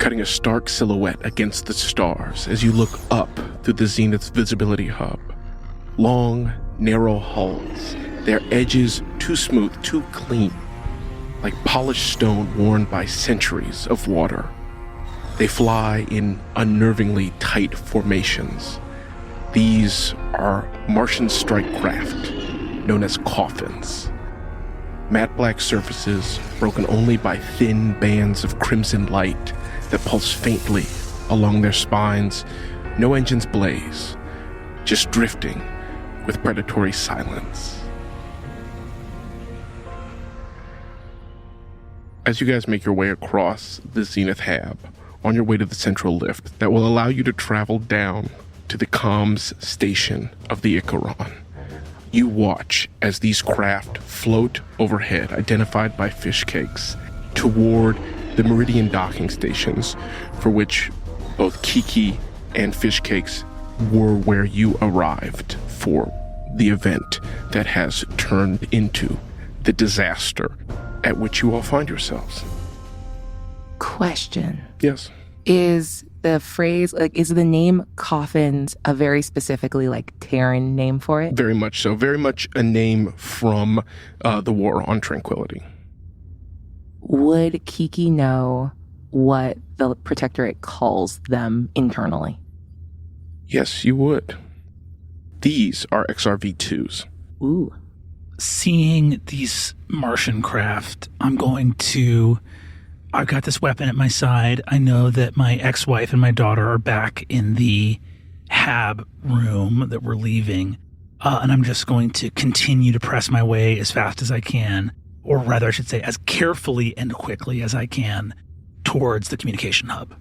cutting a stark silhouette against the stars as you look up through the zenith's visibility hub. Long, narrow hulls, their edges too smooth, too clean, like polished stone worn by centuries of water. They fly in unnervingly tight formations. These are Martian strike craft, known as coffins. Matte black surfaces broken only by thin bands of crimson light that pulse faintly along their spines. No engines blaze, just drifting with predatory silence. As you guys make your way across the Zenith Hab, on your way to the central lift that will allow you to travel down to the comms station of the Icaron, you watch as these craft float overhead, identified by fish cakes, toward the Meridian docking stations, for which both Kiki and fish cakes were where you arrived for the event that has turned into the disaster at which you all find yourselves. Question. Yes. Is the phrase, is the name coffins a very specifically, Terran name for it? Very much so. Very much a name from the War on Tranquility. Would Kiki know what the Protectorate calls them internally? Yes, you would. These are XRV-2s. Ooh. Seeing these Martian craft, I've got this weapon at my side. I know that my ex-wife and my daughter are back in the hab room that we're leaving. And I'm just going to continue to press my way as fast as I can, or rather I should say as carefully and quickly as I can, towards the communication hub.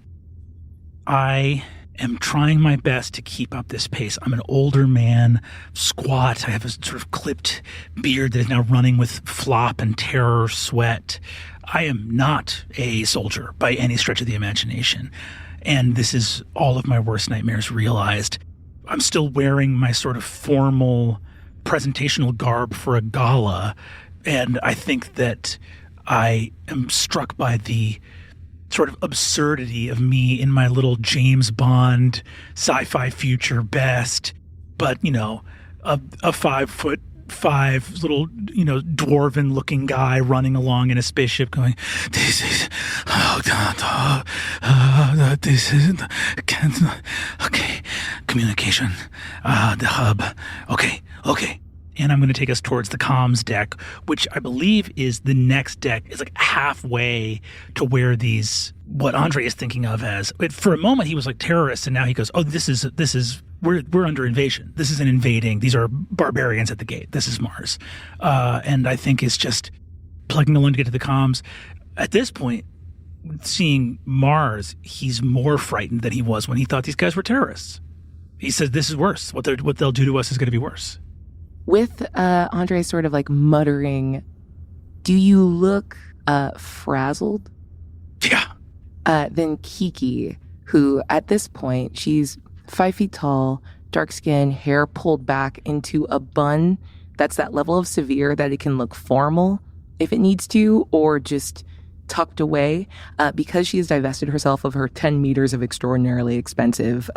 I am trying my best to keep up this pace. I'm an older man, squat. I have a sort of clipped beard that is now running with flop and terror sweat. I am not a soldier by any stretch of the imagination. And this is all of my worst nightmares realized. I'm still wearing my sort of formal presentational garb for a gala. And I think that I am struck by the sort of absurdity of me in my little James Bond sci-fi future best, but, a 5'5" little, dwarven looking guy running along in a spaceship going, this is, okay, communication, the hub, okay. And I'm going to take us towards the comms deck, which I believe is the next deck. It's halfway to where what Andre is thinking of as, but for a moment he was like terrorists, and now he goes, oh, this is, we're under invasion. This is an invading. These are barbarians at the gate. This is Mars. And I think it's just plugging along to get to the comms. At this point, seeing Mars, he's more frightened than he was when he thought these guys were terrorists. He says, this is worse. What they'll do to us is going to be worse. With Andre sort of muttering, do you look frazzled? Yeah. Then Kiki, who at this point, she's 5 feet tall, dark skin, hair pulled back into a bun that's that level of severe that it can look formal if it needs to, or just tucked away, because she has divested herself of her 10 meters of extraordinarily expensive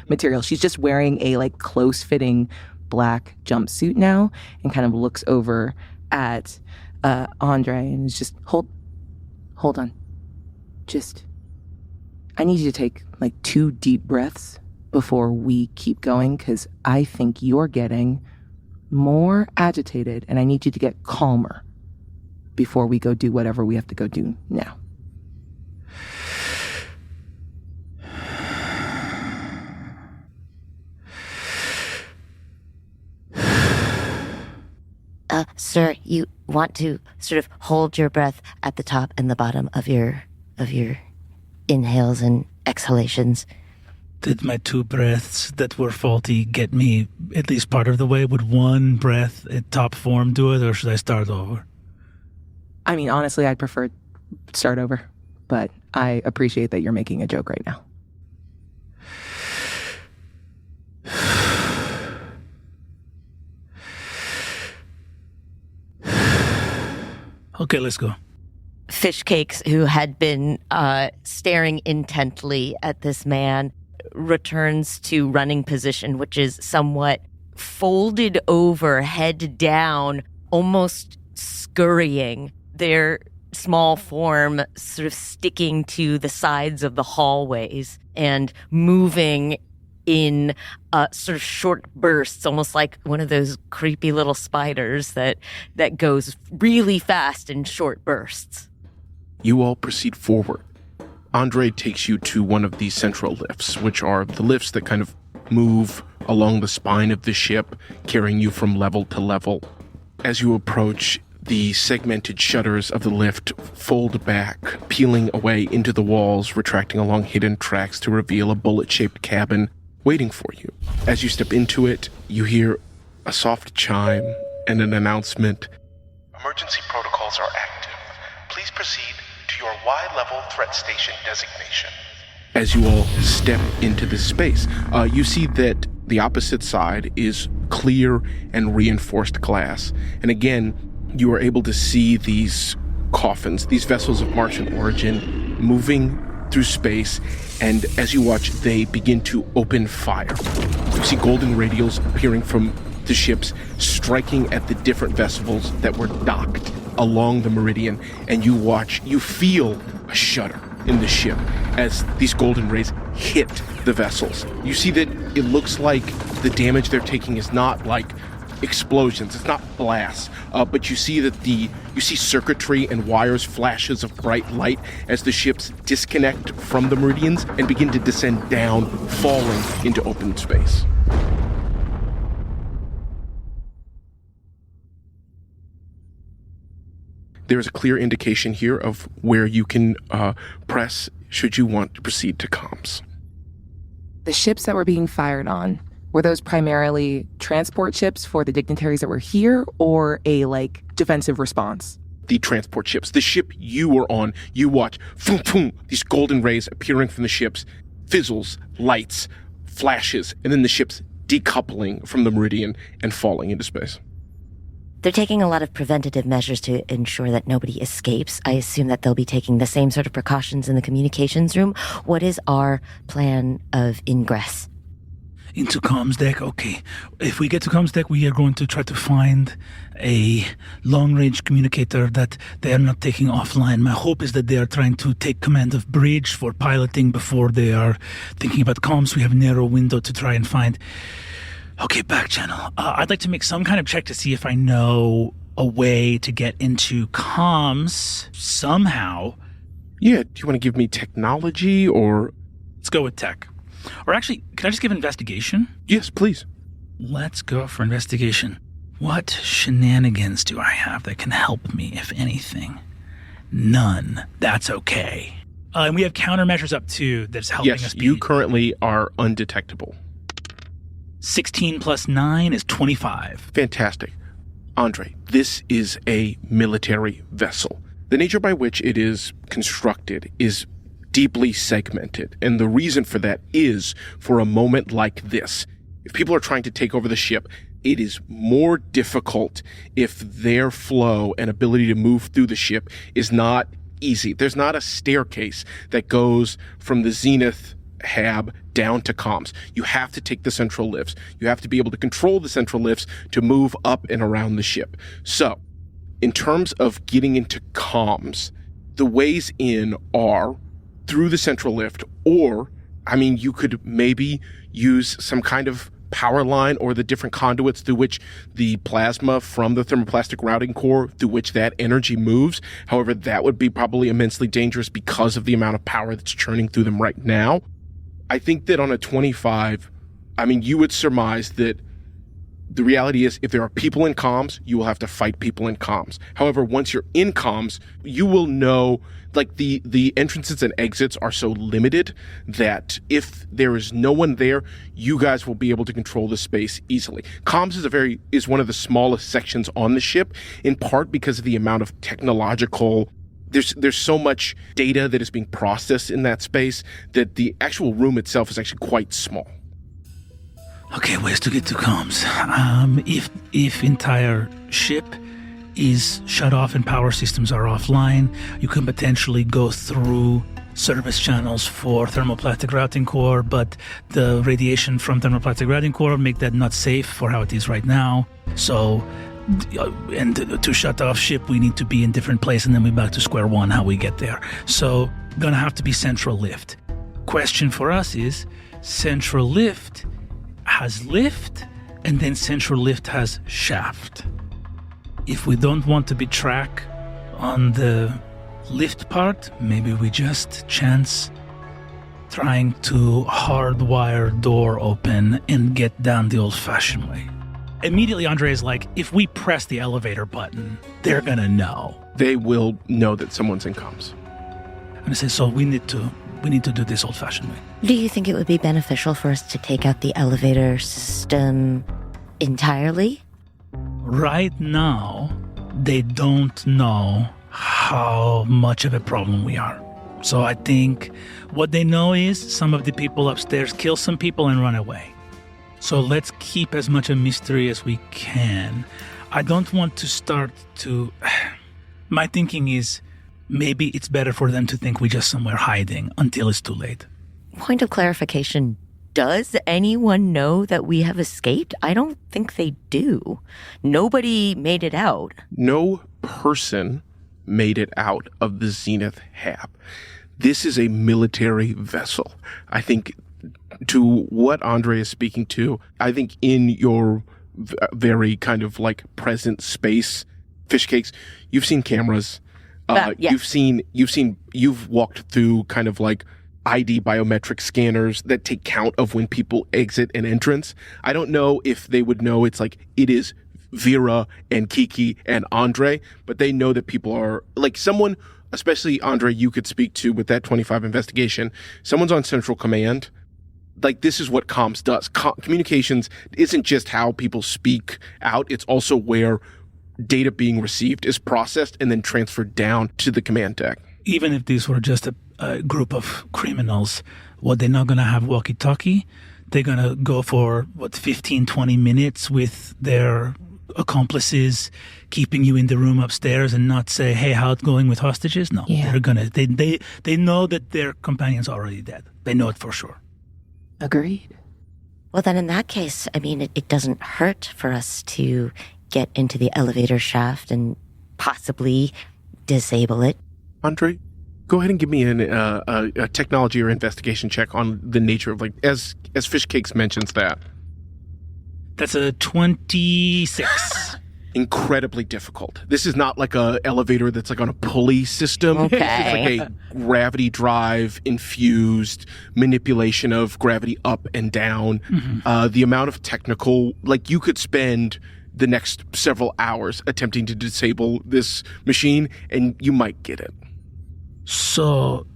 material. She's just wearing a close-fitting black jumpsuit now, and kind of looks over at Andre and is just, hold on. I need you to take 2 deep breaths before we keep going, because I think you're getting more agitated and I need you to get calmer before we go do whatever we have to go do now. Sir, you want to sort of hold your breath at the top and the bottom of your inhales and exhalations. Did my 2 breaths that were faulty get me at least part of the way? Would 1 breath at top form do it, or should I start over? I mean, honestly, I'd prefer start over, but I appreciate that you're making a joke right now. Okay, let's go. fish cakes, who had been staring intently at this man, returns to running position, which is somewhat folded over, head down, almost scurrying, their small form sort of sticking to the sides of the hallways and moving in sort of short bursts, almost like one of those creepy little spiders that goes really fast in short bursts. You all proceed forward. Andre takes you to one of these central lifts, which are the lifts that kind of move along the spine of the ship, carrying you from level to level. As you approach, the segmented shutters of the lift fold back, peeling away into the walls, retracting along hidden tracks to reveal a bullet-shaped cabin waiting for you. As you step into it, you hear a soft chime and an announcement. Emergency protocols are active. Please proceed to your Y-level threat station designation. As you all step into this space, you see that the opposite side is clear and reinforced glass. And again, you are able to see these coffins, these vessels of Martian origin, moving through space, and as you watch, they begin to open fire. You see golden radials appearing from the ships, striking at the different vessels that were docked along the meridian, and you feel a shudder in the ship as these golden rays hit the vessels. You see that it looks like the damage they're taking is not like explosions, it's not blasts, but you see that you see circuitry and wires, flashes of bright light as the ships disconnect from the meridians and begin to descend down, falling into open space. There's a clear indication here of where you can press should you want to proceed to comms. The ships that were being fired on, were those primarily transport ships for the dignitaries that were here, or a, defensive response? The transport ships. The ship you were on, you watch, boom, boom, these golden rays appearing from the ships, fizzles, lights, flashes, and then the ships decoupling from the meridian and falling into space. They're taking a lot of preventative measures to ensure that nobody escapes. I assume that they'll be taking the same sort of precautions in the communications room. What is our plan of ingress? Into comms deck, okay. If we get to comms deck, we are going to try to find a long-range communicator that they are not taking offline. My hope is that they are trying to take command of bridge for piloting before they are thinking about comms. We have a narrow window to try and find. Okay, back channel. I'd like to make some kind of check to see if I know a way to get into comms somehow. Yeah, do you want to give me technology or... Let's go with tech. Or actually, can I just give investigation? Yes, please. Let's go for investigation. What shenanigans do I have that can help me, if anything? None. That's okay. And we have countermeasures up too that's helping us. Yes, you currently are undetectable. 16 plus 9 is 25. Fantastic. Andre, this is a military vessel. The nature by which it is constructed is deeply segmented, and the reason for that is for a moment like this. If people are trying to take over the ship, it is more difficult if their flow and ability to move through the ship is not easy. There's not a staircase that goes from the zenith hab down to comms. You have to take the central lifts. You have to be able to control the central lifts to move up and around the ship. So, in terms of getting into comms, the ways in are through the central lift, or, you could maybe use some kind of power line or the different conduits through which the plasma from the thermoplastic routing core, through which that energy moves. However, that would be probably immensely dangerous because of the amount of power that's churning through them right now. I think that on a 25, you would surmise that the reality is if there are people in comms, you will have to fight people in comms. However, once you're in comms, you will know, the entrances and exits are so limited that if there is no one there, you guys will be able to control the space easily. Comms is one of the smallest sections on the ship, in part because of the amount of technological... There's so much data that is being processed in that space that the actual room itself is actually quite small. Okay, ways to get to comms. If entire ship is shut off and power systems are offline. You can potentially go through service channels for thermoplastic routing core, but the radiation from thermoplastic routing core make that not safe for how it is right now. So, and to shut off ship, we need to be in different place, and then we're back to square one how we get there. So, gonna have to be central lift. Question for us is, central lift has lift, and then central lift has shaft. If we don't want to be track on the lift part, maybe we just chance trying to hardwire door open and get down the old-fashioned way. Immediately, Andre is like, if we press the elevator button, they're gonna know. They will know that someone's in comms. And I say, so we need to do this old-fashioned way. Do you think it would be beneficial for us to take out the elevator system entirely? Right now, they don't know how much of a problem we are. So I think what they know is some of the people upstairs kill some people and run away. So let's keep as much a mystery as we can. I don't want to start to... My thinking is maybe it's better for them to think we're just somewhere hiding until it's too late. Point of clarification. Does anyone know that we have escaped? I don't think they do. Nobody made it out. No person made it out of the Zenith Hab. This is a military vessel. I think to what Andre is speaking to, I think in your very kind of like present space, fish cakes, you've seen cameras. Yeah. You've walked through kind of like ID biometric scanners that take count of when people exit an entrance. I don't know if they would know it's like it is Vera and Kiki and Andre, but they know that people are like someone, especially Andre, you could speak to with that 25 investigation. Someone's on central command. Like this is what comms does. Communications isn't just how people speak out. It's also where data being received is processed and then transferred down to the command deck. Even if these were just a group of criminals, what they're not going to have walkie-talkie, they're going to go for, 15, 20 minutes with their accomplices, keeping you in the room upstairs and not say, hey, how's it going with hostages? No, Yeah. they're going to, they know that their companion's already dead. They know it for sure. Agreed. Well, then in that case, I mean, it doesn't hurt for us to get into the elevator shaft and possibly disable it. Andre, go ahead and give me a technology or investigation check on the nature of, like, as Fish Cakes mentions that. That's a 26. Incredibly difficult. This is not like a elevator that's like on a pulley system. Okay. This is like a gravity drive infused manipulation of gravity up and down. Mm-hmm. The amount of technical, like you could spend the next several hours attempting to disable this machine and you might get it. So,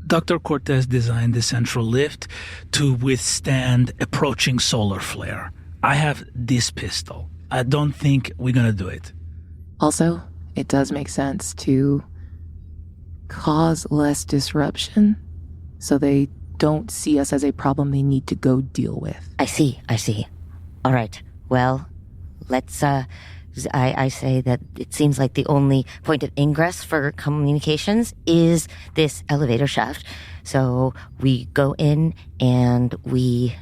Dr. Cortez designed the central lift to withstand approaching solar flare. I have this pistol. I don't think we're going to do it. Also, it does make sense to cause less disruption so they don't see us as a problem they need to go deal with. I see. All right. Well, let's, I say that it seems like the only point of ingress for communications is this elevator shaft. So we go in and we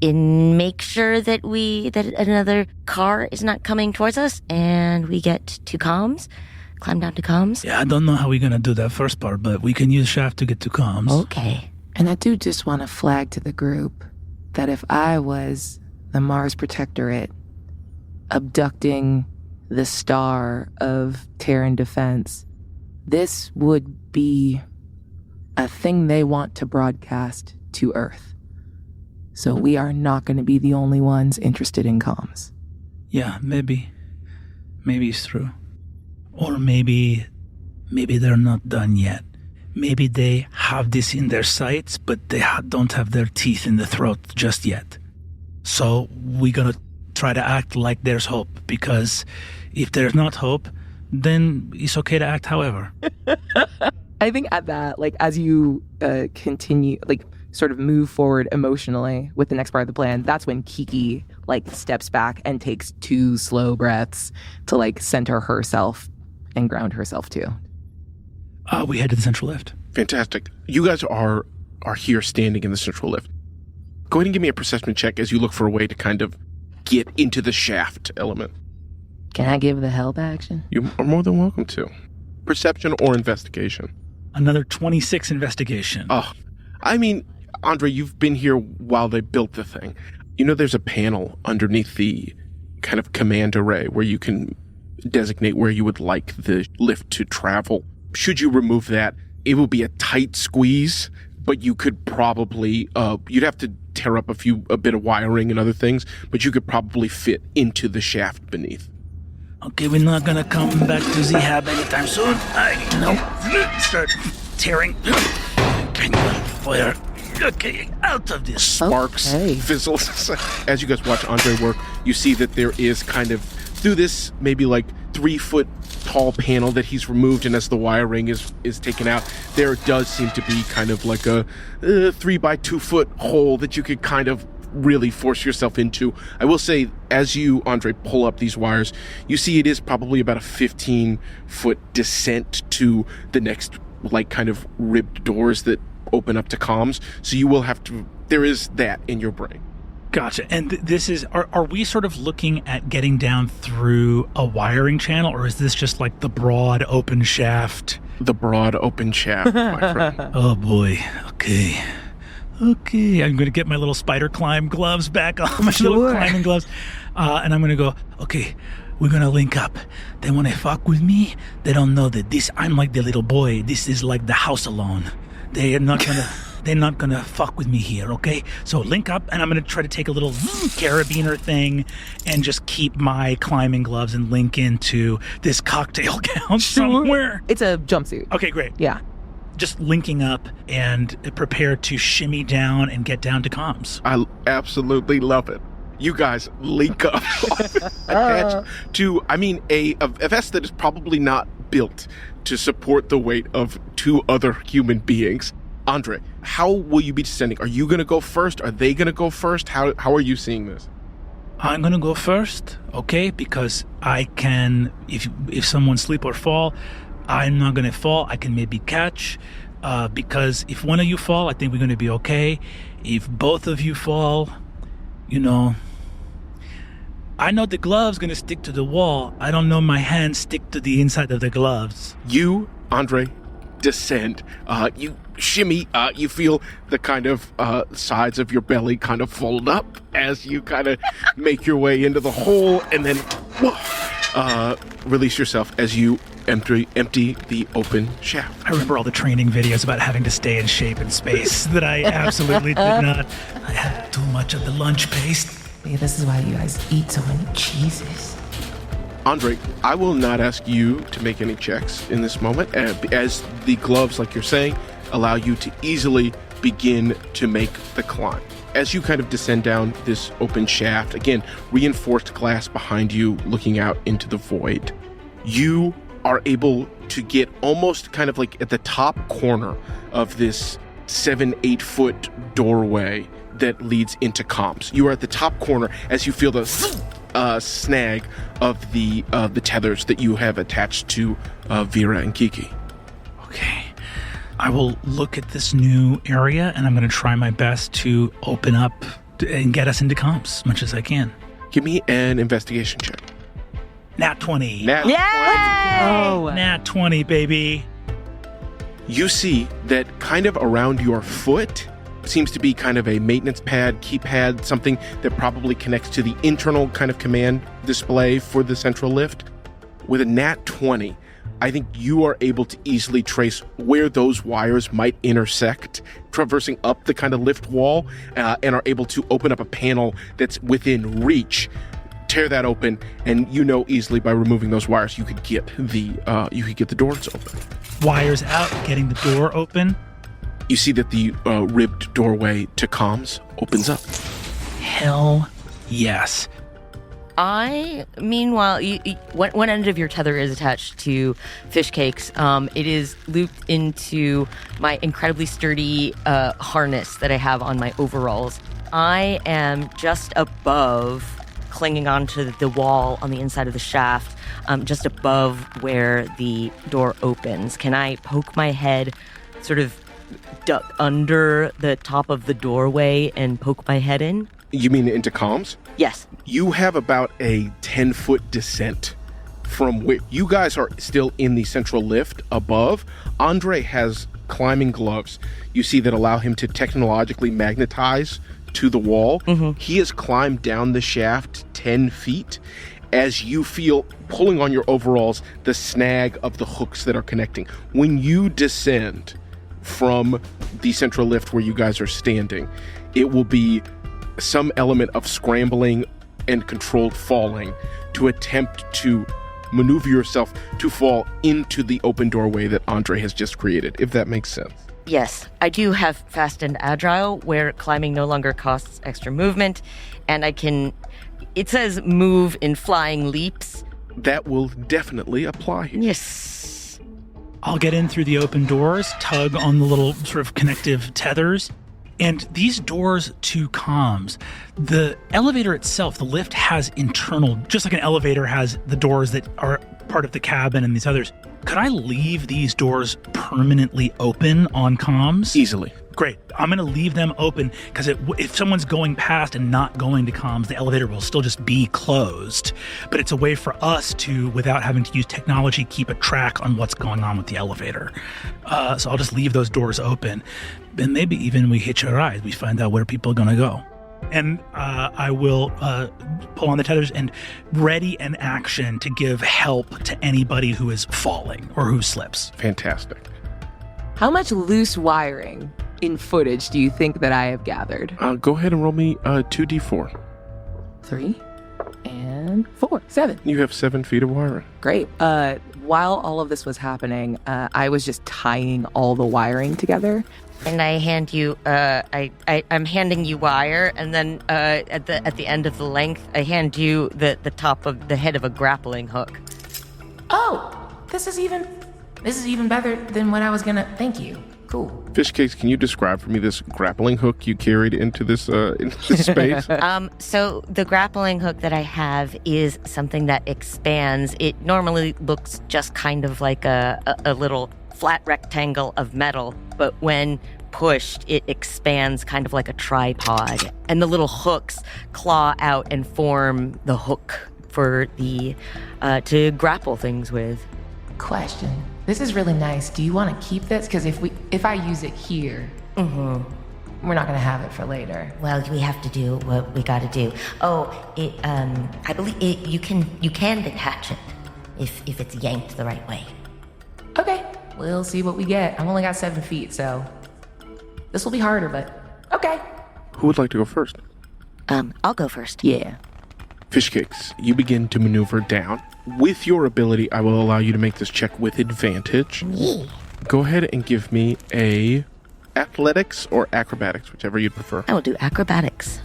make sure that that another car is not coming towards us, and we get to comms, climb down to comms. Yeah, I don't know how we're going to do that first part, but we can use shaft to get to comms. Okay. And I do just want to flag to the group that if I was the Mars Protectorate abducting the star of Terran defense, this would be a thing they want to broadcast to Earth. So we are not going to be the only ones interested in comms. Yeah, maybe it's true. Or maybe they're not done yet. Maybe they have this in their sights, but they don't have their teeth in the throat just yet. So we're going to try to act like there's hope, because if there's not hope, then it's okay to act however. I think at that, like, as you continue, like, sort of move forward emotionally with the next part of the plan, that's when Kiki like steps back and takes 2 slow breaths to like center herself and ground herself too. We head to the central lift. Fantastic. You guys are here standing in the central lift. Go ahead and give me a perception check as you look for a way to kind of get into the shaft element. Can I give the help action? You are more than welcome to. Perception or investigation. Another 26 investigation. Oh, I mean, Andre, you've been here while they built the thing. You know there's a panel underneath the kind of command array where you can designate where you would like the lift to travel. Should you remove that, it will be a tight squeeze, but you could probably, you'd have to tear up a bit of wiring and other things, but you could probably fit into the shaft beneath. Okay, we're not gonna come back to the hab anytime soon. Start tearing. Fire. Okay, out of this. Sparks, fizzles. As you guys watch Andre work, you see that there is kind of, through this maybe like 3-foot tall panel that he's removed, and as the wiring is taken out, there does seem to be kind of like a 3 by 2 foot hole that you could kind of really force yourself into. I will say, as you, Andre, pull up these wires, you see it is probably about a 15-foot descent to the next like kind of ribbed doors that open up to comms. So you will have to, there is that in your brain. Gotcha. And this is, are we sort of looking at getting down through a wiring channel, or is this just like the broad open shaft? The broad open shaft, my friend. Oh boy. Okay, I'm going to get my little spider climb gloves back on, my little climbing gloves. And I'm going to go, okay, we're going to link up. Then when they fuck with me, they don't know that I'm like the little boy. This is like the house alone. They're not gonna fuck with me here, okay? So link up, and I'm gonna try to take a little carabiner thing and just keep my climbing gloves and link into this cocktail gown somewhere. It's a jumpsuit. Okay, great. Yeah. Just linking up and prepare to shimmy down and get down to comms. I absolutely love it. You guys link up attached to, I mean, a vest that is probably not built to support the weight of 2 other human beings. Andre, how will you be descending? Are you going to go first? Are they going to go first? How are you seeing this? I'm going to go first, okay? Because I can, if someone slip or fall, I'm not going to fall. I can maybe catch. Because if one of you fall, I think we're going to be okay. If both of you fall, I know the glove's going to stick to the wall. I don't know my hands stick to the inside of the gloves. You, Andre, descend. You shimmy. You feel the kind of sides of your belly kind of fold up as you kind of make your way into the hole, and then release yourself as you empty the open shaft. I remember all the training videos about having to stay in shape in space that I absolutely did not. I had too much of the lunch paste. Yeah, this is why you guys eat so many cheeses. Andre, I will not ask you to make any checks in this moment, as the gloves, like you're saying, allow you to easily begin to make the climb. As you kind of descend down this open shaft, again, reinforced glass behind you looking out into the void, you are able to get almost kind of like at the top corner of this 7-8 foot doorway that leads into comms. You are at the top corner as you feel the snag of the tethers that you have attached to Vera and Kiki. Okay. I will look at this new area, and I'm going to try my best to open up and get us into comms as much as I can. Give me an investigation check. Nat 20. Nat 20, baby. You see that kind of around your foot seems to be kind of a maintenance pad, keypad, something that probably connects to the internal kind of command display for the central lift. With a nat 20, I think you are able to easily trace where those wires might intersect, traversing up the kind of lift wall, and are able to open up a panel that's within reach. Tear that open, and easily by removing those wires, you could get the doors open. Wires out, getting the door open. You see that the ribbed doorway to comms opens up. Hell yes. Meanwhile, one end of your tether is attached to fish cakes. It is looped into my incredibly sturdy harness that I have on my overalls. I am just above, clinging onto the wall on the inside of the shaft, just above where the door opens. Can I poke my head, sort of duck under the top of the doorway and poke my head in? You mean into comms? Yes. You have about a 10-foot descent from where you guys are still in the central lift above. Andre has climbing gloves, you see, that allow him to technologically magnetize to the wall. Mm-hmm. He has climbed down the shaft 10 feet as you feel, pulling on your overalls, the snag of the hooks that are connecting. When you descend from the central lift where you guys are standing, it will be some element of scrambling and controlled falling to attempt to maneuver yourself to fall into the open doorway that Andre has just created, if that makes sense. Yes, I do have fast and agile, where climbing no longer costs extra movement, and I can... It says move in flying leaps. That will definitely apply here. Yes. I'll get in through the open doors, tug on the little sort of connective tethers, and these doors to comms, the elevator itself, the lift has internal, just like an elevator has the doors that are part of the cabin and these others. Could I leave these doors permanently open on comms? Easily. Great. I'm going to leave them open because if someone's going past and not going to comms, the elevator will still just be closed. But it's a way for us to, without having to use technology, keep a track on what's going on with the elevator. So I'll just leave those doors open. And maybe even we hitch a ride. We find out where people are going to go. And I will pull on the tethers and ready an action to give help to anybody who is falling or who slips. Fantastic. How much loose wiring in footage do you think that I have gathered? Go ahead and roll me 2d4. 3 and 4. 7. You have 7 feet of wiring. Great. While all of this was happening, I was just tying all the wiring together. And I hand you, I'm handing you wire, and then at the end of the length, I hand you the top of the head of a grappling hook. Oh, this is even better than what I was gonna. Thank you. Cool. Fishcakes, can you describe for me this grappling hook you carried into this space? So the grappling hook that I have is something that expands. It normally looks just kind of like a little flat rectangle of metal, but when pushed, it expands kind of like a tripod. And the little hooks claw out and form the hook for the to grapple things with. Question. This is really nice. Do you want to keep this? Because if I use it here, we're not going to have it for later. Well, we have to do what we got to do. Oh, I believe you can detach it if it's yanked the right way. Okay, we'll see what we get. I've only got 7 feet, so this will be harder, but okay. Who would like to go first? I'll go first. Yeah. Fishcakes, you begin to maneuver down. With your ability, I will allow you to make this check with advantage. Yeah. Go ahead and give me a athletics or acrobatics, whichever you'd prefer. I will do acrobatics.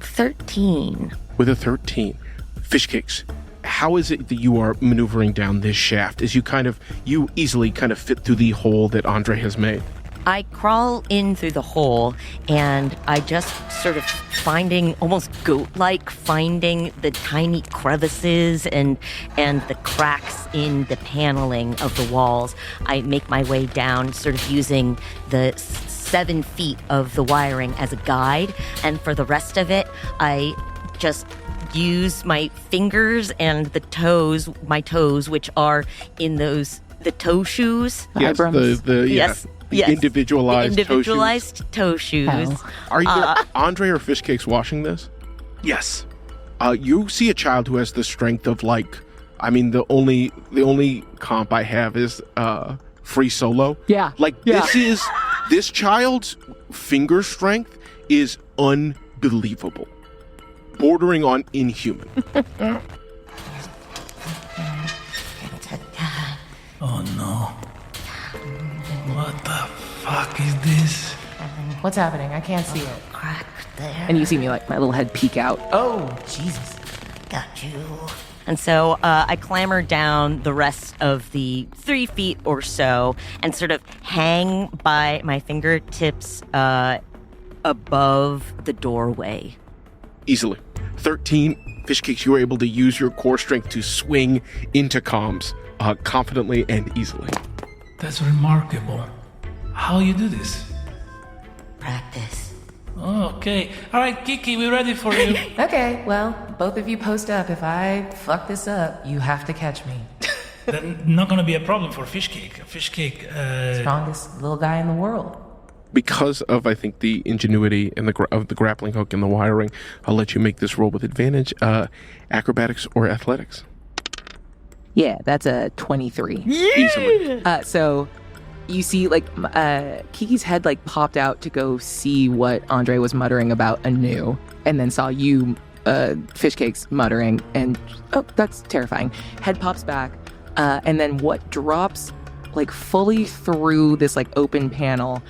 13. With a 13. Fishcakes, how is it that you are maneuvering down this shaft as you easily kind of fit through the hole that Andre has made? I crawl in through the hole, and I just sort of finding, almost goat-like, finding the tiny crevices and the cracks in the paneling of the walls. I make my way down, sort of using the 7 feet of the wiring as a guide, and for the rest of it, I just use my fingers and my toes, which are in the toe shoes. Yes, Yes. Individualized toe shoes. Are either Andre or Fishcakes washing this? Yes. You see a child who has the strength of the only comp I have is Free Solo. Yeah. This child's finger strength is unbelievable. Bordering on inhuman. Oh no. What the fuck is this? What's happening? I can't see it. Crack there. And you see me, my little head peek out. Oh, Jesus. Got you. And so I clamber down the rest of the 3 feet or so and sort of hang by my fingertips above the doorway. Easily. 13, Fishcakes, you are able to use your core strength to swing into comms confidently and easily. That's remarkable. How you do this? Practice. Oh, okay. All right, Kiki, we're ready for you. Okay, well, both of you post up. If I fuck this up, you have to catch me. That's not going to be a problem for Fishcake. Fishcake, Strongest little guy in the world. Because of, I think, the ingenuity and of the grappling hook and the wiring, I'll let you make this roll with advantage. Acrobatics or athletics? Yeah, that's a 23. Easily. So you see, like, Kiki's head, like, popped out to go see what Andre was muttering about anew, and then saw you, Fishcakes, muttering, and, oh, that's terrifying. Head pops back, and then what drops, like, fully through this, like, open panel,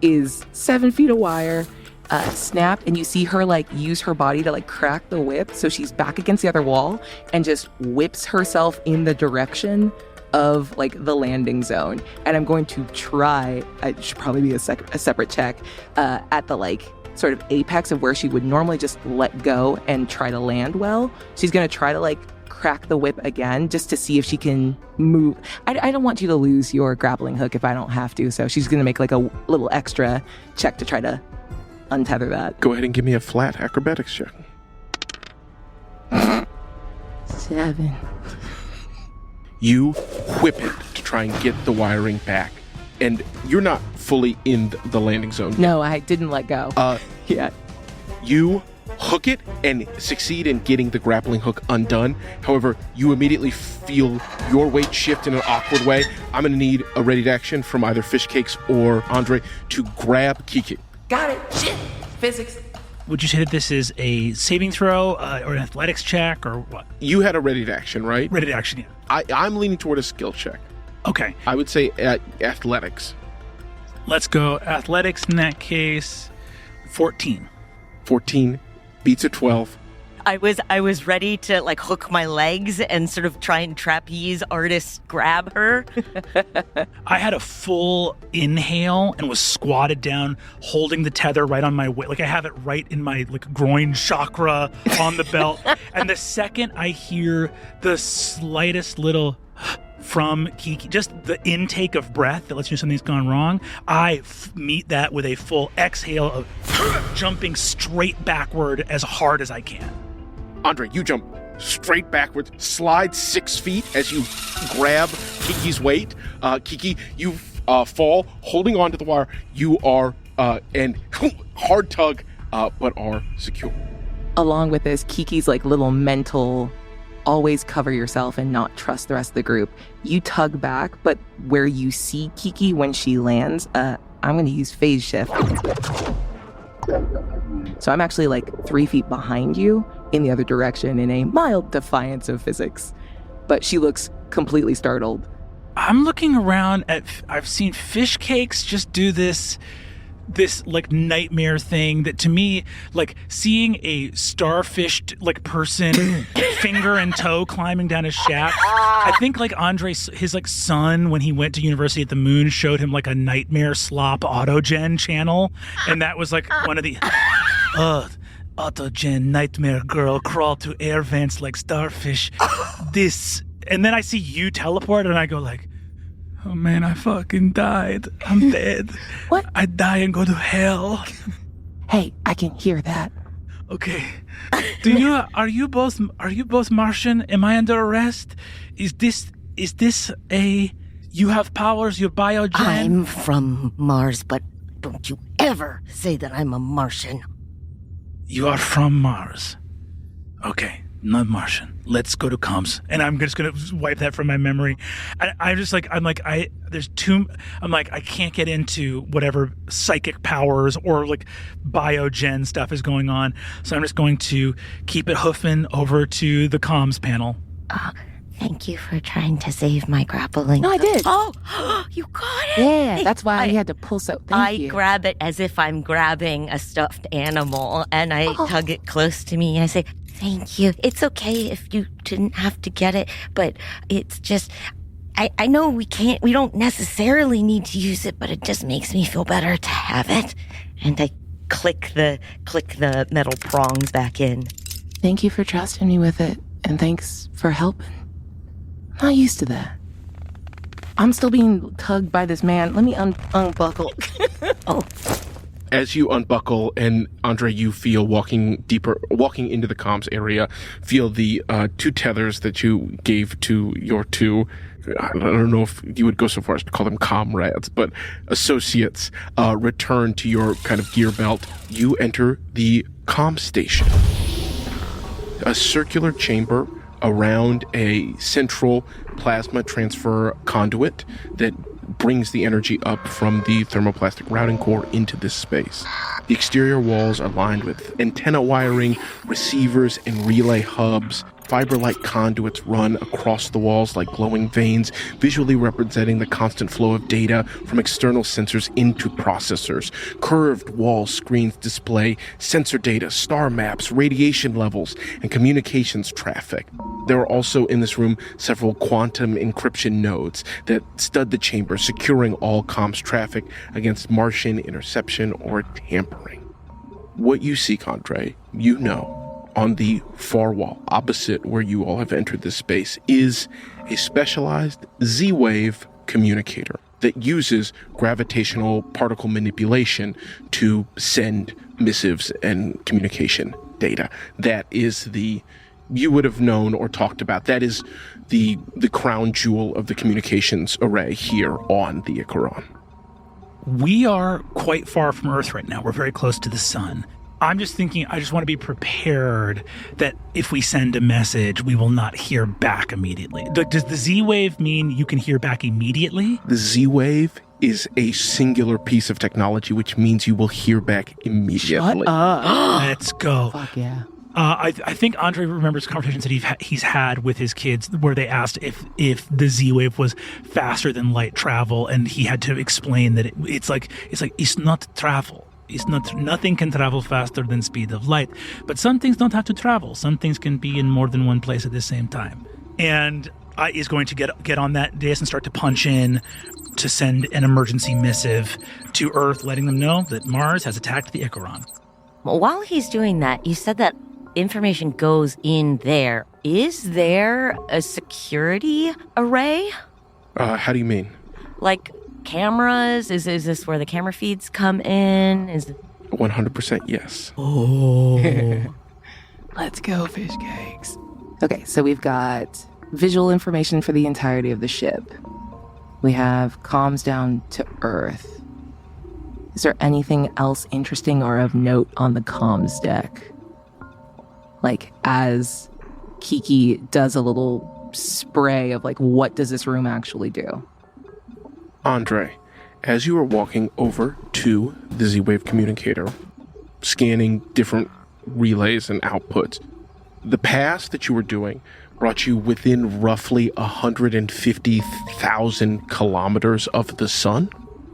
is 7 feet of wire, snapped, and you see her, like, use her body to, like, crack the whip, so she's back against the other wall, and just whips herself in the direction of, like, the landing zone. And I'm going to try, it should probably be a separate check, at the, like, sort of apex of where she would normally just let go and try to land well. She's going to try to, like, crack the whip again just to see if she can move. I don't want you to lose your grappling hook if I don't have to, so she's going to make, like, a little extra check to try to untether that. Go ahead and give me a flat acrobatics check. 7. You whip it to try and get the wiring back, and you're not fully in the landing zone. No, I didn't let go. Yeah. You hook it and succeed in getting the grappling hook undone. However, you immediately feel your weight shift in an awkward way. I'm going to need a ready to action from either Fishcakes or Andre to grab Kiki. Got it. Shit. Physics. Would you say that this is a saving throw or an athletics check or what? You had a ready to action, right? Ready to action, yeah. I'm leaning toward a skill check. Okay. I would say athletics. Let's go athletics in that case. 14. 14 beats a 12. I was ready to, like, hook my legs and sort of try and trapeze artist grab her. I had a full inhale and was squatted down, holding the tether right on my waist. Like, I have it right in my, like, groin chakra on the belt. And the second I hear the slightest little from Kiki, just the intake of breath that lets you know something's gone wrong, I meet that with a full exhale of jumping straight backward as hard as I can. Andre, you jump straight backwards, slide 6 feet as you grab Kiki's weight. Kiki, you fall, holding onto the wire. You are, and hard tug, but are secure. Along with this, Kiki's, like, little mental, always cover yourself and not trust the rest of the group. You tug back, but where you see Kiki when she lands, I'm going to use phase shift. So I'm actually, like, 3 feet behind you in the other direction in a mild defiance of physics. But she looks completely startled. I'm looking around at, I've seen Fishcakes just do this like nightmare thing that to me, like seeing a starfish like person finger and toe climbing down a shaft. I think like Andre, his like son, when he went to university at the moon, showed him like a nightmare slop autogen channel. And that was like one of the, autogen nightmare girl crawl to air vents like starfish. This, and then I see you teleport and I go like, oh man, I fucking died. I'm dead. What? I die and go to hell. Hey, I can hear that. Okay. Are you both Martian? Am I under arrest? Is this a, you have powers, you're biogen? I'm from Mars, but don't you ever say that I'm a Martian. You are from Mars. Okay. Not Martian. Let's go to comms. And I'm just going to wipe that from my memory. I can't get into whatever psychic powers or like biogen stuff is going on. So I'm just going to keep it hoofing over to the comms panel. Thank you for trying to save my grappling. No, I did. Oh, you got it. Yeah, that's why we had to pull so. Thank you. I grab it as if I'm grabbing a stuffed animal, and I tug it close to me. I say, thank you. It's okay if you didn't have to get it, but it's just, I know we don't necessarily need to use it, but it just makes me feel better to have it. And I click the metal prongs back in. Thank you for trusting me with it, and thanks for helping. I'm not used to that. I'm still being tugged by this man. Let me unbuckle. Oh. As you unbuckle, and Andre, you feel walking into the comms area, feel the 2 tethers that you gave to your 2, I don't know if you would go so far as to call them comrades, but associates, return to your kind of gear belt. You enter the comm station. A circular chamber around a central plasma transfer conduit that brings the energy up from the thermoplastic routing core into this space. The exterior walls are lined with antenna wiring, receivers, and relay hubs. Fiber-like conduits run across the walls like glowing veins, visually representing the constant flow of data from external sensors into processors. Curved wall screens display sensor data, star maps, radiation levels, and communications traffic. There are also in this room several quantum encryption nodes that stud the chamber, securing all comms traffic against Martian interception or tampering. What you see, Andre, you know, on the far wall, opposite where you all have entered this space, is a specialized Z-wave communicator that uses gravitational particle manipulation to send missives and communication data. That is you would have known or talked about. That is the crown jewel of the communications array here on the Icaron. We are quite far from Earth right now. We're very close to the sun. I'm just thinking, I just want to be prepared that if we send a message, we will not hear back immediately. Does the Z-Wave mean you can hear back immediately? The Z-Wave is a singular piece of technology, which means you will hear back immediately. Shut up. Let's go. Fuck yeah. I think Andre remembers conversations that he's had with his kids where they asked if the Z-Wave was faster than light travel, and he had to explain that it's not travel. Nothing can travel faster than speed of light, but some things don't have to travel. Some things can be in more than one place at the same time. And is going to get on that dais and start to punch in to send an emergency missive to Earth, letting them know that Mars has attacked the Icaron. While he's doing that, you said that information goes in there. Is there a security array? How do you mean? Like cameras? Is this where the camera feeds come in? 100% yes. Oh. Let's go, fish cakes. Okay, so we've got visual information for the entirety of the ship. We have comms down to Earth. Is there anything else interesting or of note on the comms deck? Like, as Kiki does a little spray of, like, what does this room actually do? Andre, as you are walking over to the Z-Wave communicator, scanning different relays and outputs, the pass that you were doing brought you within roughly 150,000 kilometers of the sun,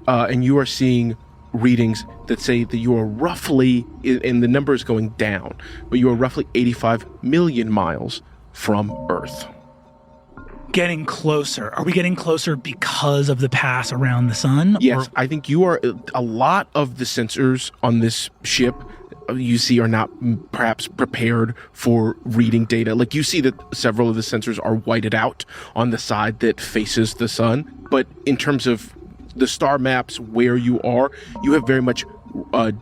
and you are seeing readings that say that you are roughly, and the number is going down, but you are roughly 85 million miles from Earth. Getting closer. Are we getting closer because of the pass around the sun? Yes, I think you are. A lot of the sensors on this ship you see are not perhaps prepared for reading data. Like, you see that several of the sensors are whited out on the side that faces the sun, but in terms of the star maps where you are, you have very much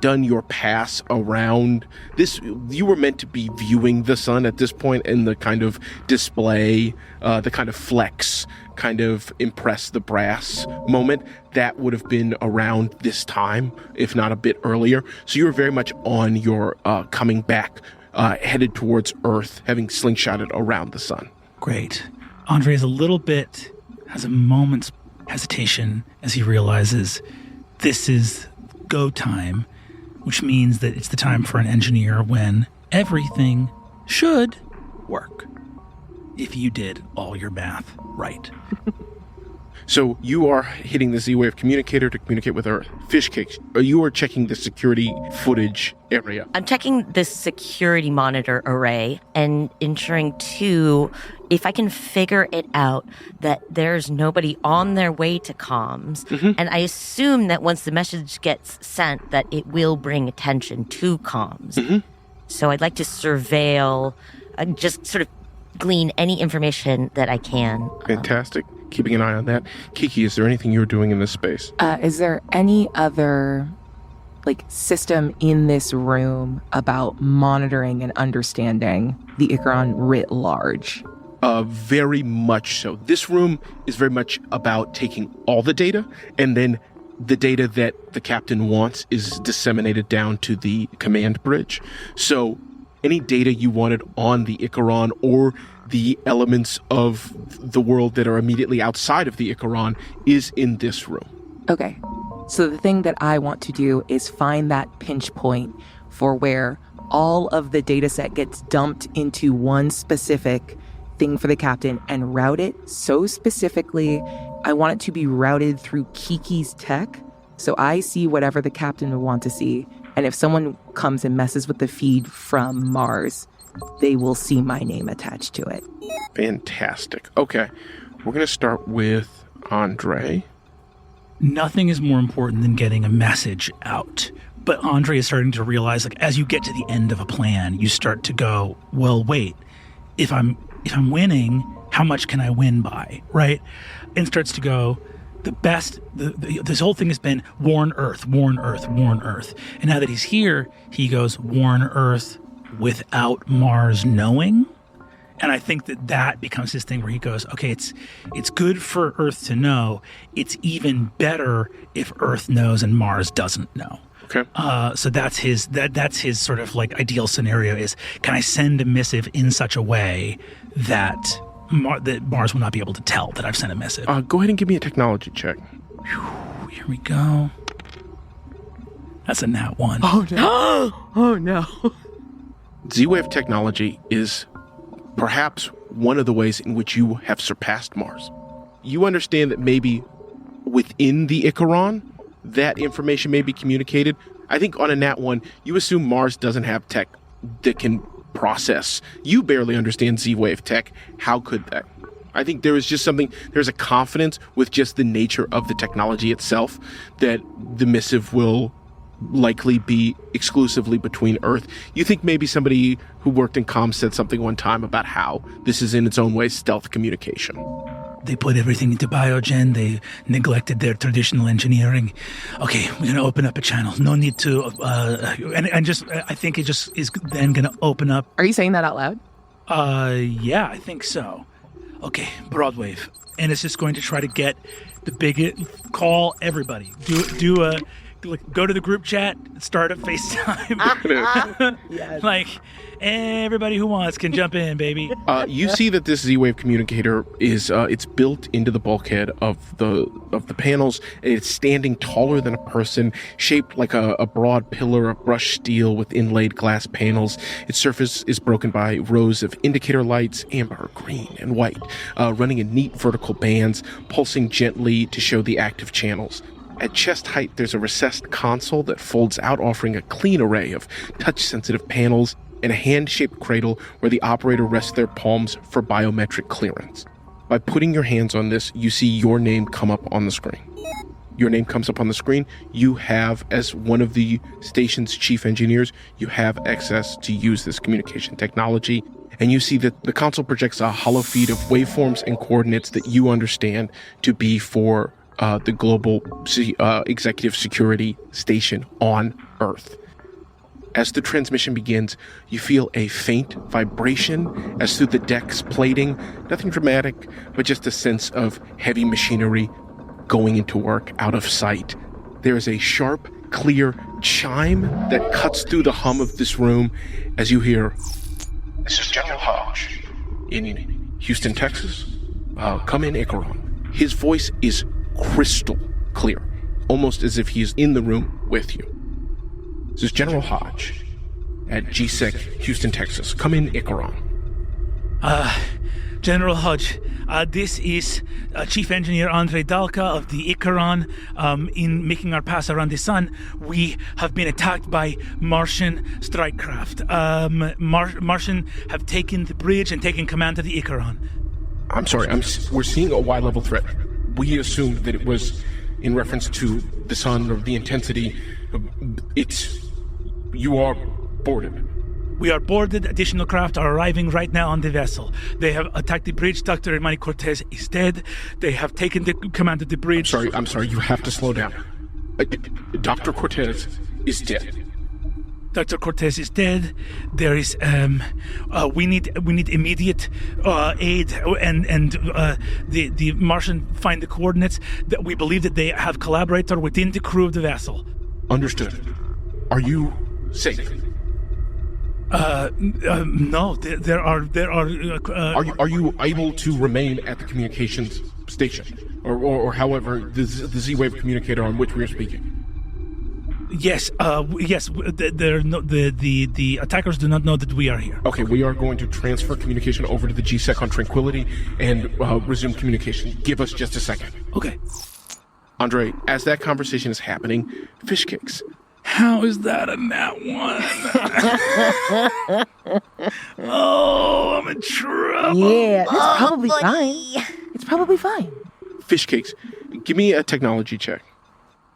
done your pass around this. You were meant to be viewing the sun at this point in the kind of display, the kind of flex, kind of impress the brass moment. That would have been around this time, if not a bit earlier. So you were very much on your coming back, headed towards Earth, having slingshotted around the sun. Great. Andre has a moment's hesitation as he realizes this is go time, which means that it's the time for an engineer when everything should work if you did all your math right. So you are hitting the Z-Wave communicator to communicate with Earth. Fish cakes, you are checking the security footage area. I'm checking the security monitor array and ensuring, too, if I can figure it out that there's nobody on their way to comms, and I assume that once the message gets sent that it will bring attention to comms. So I'd like to surveil, just sort of glean any information that I can. Fantastic. Keeping an eye on that. Kiki, is there anything you're doing in this space? Is there any other system in this room about monitoring and understanding the Icaron writ large? Very much so. This room is very much about taking all the data, and then the data that the captain wants is disseminated down to the command bridge. So any data you wanted on the Icaron or the elements of the world that are immediately outside of the Icaron is in this room. Okay. So the thing that I want to do is find that pinch point for where all of the data set gets dumped into one specific thing for the captain and route it so specifically. I want it to be routed through Kiki's tech, so I see whatever the captain would want to see. And if someone comes and messes with the feed from Mars, they will see my name attached to it. Fantastic. Okay. We're going to start with Andre. Nothing is more important than getting a message out. But Andre is starting to realize, as you get to the end of a plan, you start to go, well, wait, if I'm winning, how much can I win by, right? And starts to go, this whole thing has been warn Earth, warn Earth, warn Earth. And now that he's here, he goes, warn Earth without Mars knowing. And I think that becomes his thing where he goes, okay, it's good for Earth to know. It's even better if Earth knows and Mars doesn't know. Okay. So that's his sort of ideal scenario is, can I send a missive in such a way that Mars will not be able to tell that I've sent a missive? Go ahead and give me a technology check. Whew, here we go. That's a nat 1. Oh, no. Oh, no. Z-Wave technology is perhaps one of the ways in which you have surpassed Mars. You understand that maybe within the Icaron, that information may be communicated. I think on a nat 1, you assume Mars doesn't have tech that can process. You barely understand Z-Wave tech. How could that? I think there is just there's a confidence with just the nature of the technology itself that the missive will likely be exclusively between Earth. You think maybe somebody who worked in comms said something one time about how this is in its own way stealth communication. They put everything into biogen. They neglected their traditional engineering. Okay, we're going to open up a channel. No need to, I think it just is then going to open up. Are you saying that out loud? Yeah, I think so. Okay, broadwave. And it's just going to try to get the big, call everybody. Go to the group chat, start a FaceTime. Yes. Everybody who wants can jump in, baby. You see that this Z-Wave communicator is it's built into the bulkhead of the panels, and it's standing taller than a person, shaped like a broad pillar of brushed steel with inlaid glass panels. Its surface is broken by rows of indicator lights, amber, green, and white, running in neat vertical bands, pulsing gently to show the active channels. At chest height, there's a recessed console that folds out, offering a clean array of touch-sensitive panels and a hand-shaped cradle where the operator rests their palms for biometric clearance. By putting your hands on this, you see your name come up on the screen. Your name comes up on the screen. You have, as one of the station's chief engineers, you have access to use this communication technology. And you see that the console projects a hollow feed of waveforms and coordinates that you understand to be for the global executive security station on Earth. As the transmission begins, you feel a faint vibration as through the deck's plating. Nothing dramatic, but just a sense of heavy machinery going into work out of sight. There is a sharp, clear chime that cuts through the hum of this room as you hear, "This is General Hodge. In Houston, Texas? Come in, Icaron." His voice is crystal clear, almost as if he's in the room with you. "This is General Hodge at GSEC, Houston, Texas. Come in, Icaron." General Hodge, this is Chief Engineer Andre Dalka of the Icaron. In making our pass around the sun, we have been attacked by Martian strike craft. Martian have taken the bridge and taken command of the Icaron. I'm sorry, we're seeing a Y-level threat. We assumed that it was in reference to the sun or the intensity. You are boarded. We are boarded. Additional craft are arriving right now on the vessel. They have attacked the bridge. Dr. Imani Cortez is dead. They have taken the command of the bridge. I'm sorry, you have to slow down. Dr. Cortez is dead. Dr. Cortez is dead. There is, we need immediate aid, and the Martian find the coordinates. That we believe that they have collaborator within the crew of the vessel. Understood. Are you safe? No. There are. Are you able to remain at the communications station, or however the Z-wave communicator on which we are speaking? Yes. Yes. The attackers do not know that we are here. Okay, we are going to transfer communication over to the GSEC on Tranquility and resume communication. Give us just a second. Okay. Andre, as that conversation is happening, fish cakes. How is that a nat one? Oh, I'm in trouble. Yeah, that's probably fine. It's probably fine. Fish cakes, give me a technology check.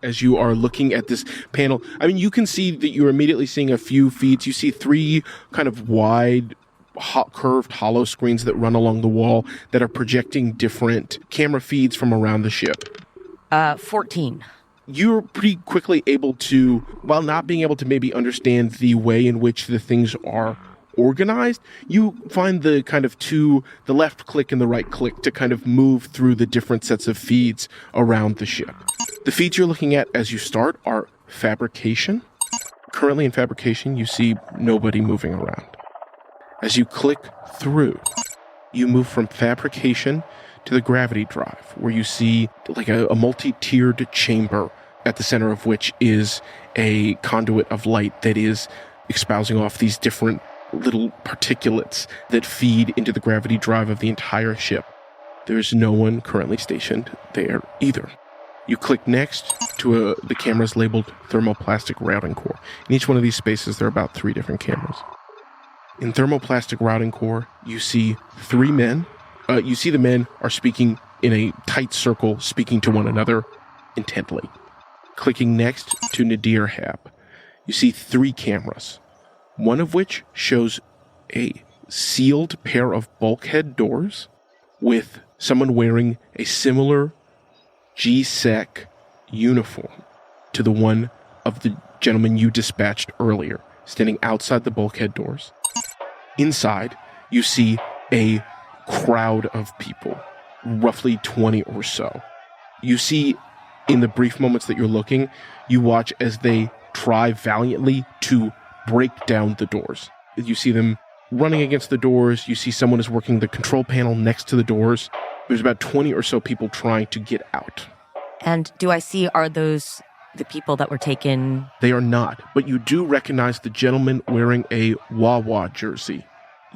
As you are looking at this panel, I mean, you can see that you're immediately seeing a few feeds. You see 3 kind of wide, curved hollow screens that run along the wall that are projecting different camera feeds from around the ship. 14. You're pretty quickly able to, while not being able to maybe understand the way in which the things are organized, you find the kind of the left click and the right click to kind of move through the different sets of feeds around the ship. The feeds you're looking at as you start are fabrication. Currently in fabrication, you see nobody moving around. As you click through, you move from fabrication to the gravity drive, where you see like a multi-tiered chamber at the center of which is a conduit of light that is espousing off these different little particulates that feed into the gravity drive of the entire ship. There's no one currently stationed there either. You click next to the cameras labeled thermoplastic routing core. In each one of these spaces, there are about 3 different cameras. In thermoplastic routing core, you see 3 men. You see the men are speaking in a tight circle, speaking to one another intently. Clicking next to Nadir Hab, you see 3 cameras, one of which shows a sealed pair of bulkhead doors with someone wearing a similar GSEC uniform to the one of the gentleman you dispatched earlier, standing outside the bulkhead doors. Inside, you see a crowd of people, roughly 20 or so. You see, in the brief moments that you're looking, you watch as they try valiantly to break down the doors. You see them running against the doors. You see someone is working the control panel next to the doors. There's about 20 or so people trying to get out. And do I see, are those the people that were taken? They are not, but you do recognize the gentleman wearing a Wawa jersey.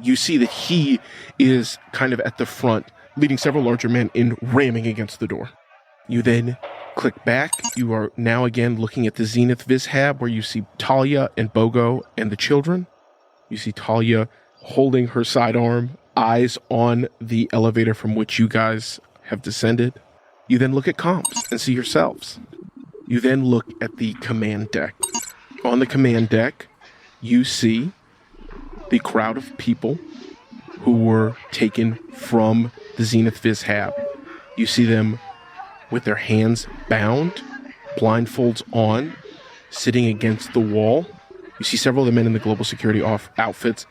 You see that he is kind of at the front, leading several larger men in ramming against the door. You then click back. You are now again looking at the Zenith Viz Hab, where you see Talia and Bogo and the children. You see Talia holding her sidearm, eyes on the elevator from which you guys have descended. You then look at comms and see yourselves. You then look at the command deck. On the command deck, you see the crowd of people who were taken from the Zenith Viz Hab. You see them with their hands bound, blindfolds on, sitting against the wall. You see several of the men in the global security outfits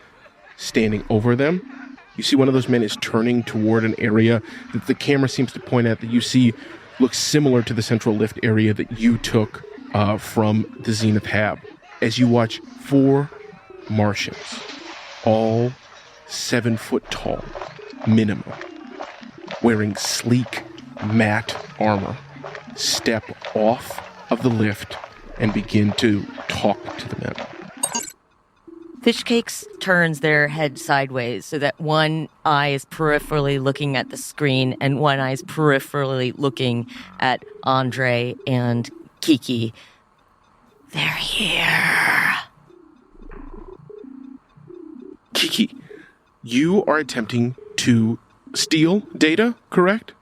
standing over them. You see one of those men is turning toward an area that the camera seems to point at that you see looks similar to the central lift area that you took from the Zenith Hab. As you watch 4 Martians, all 7 foot tall, minimum, wearing sleek, matte armor, step off of the lift and begin to talk to the men. Fishcakes turns their head sideways so that one eye is peripherally looking at the screen and one eye is peripherally looking at Andre and Kiki. They're here. Kiki, you are attempting to steal data, correct?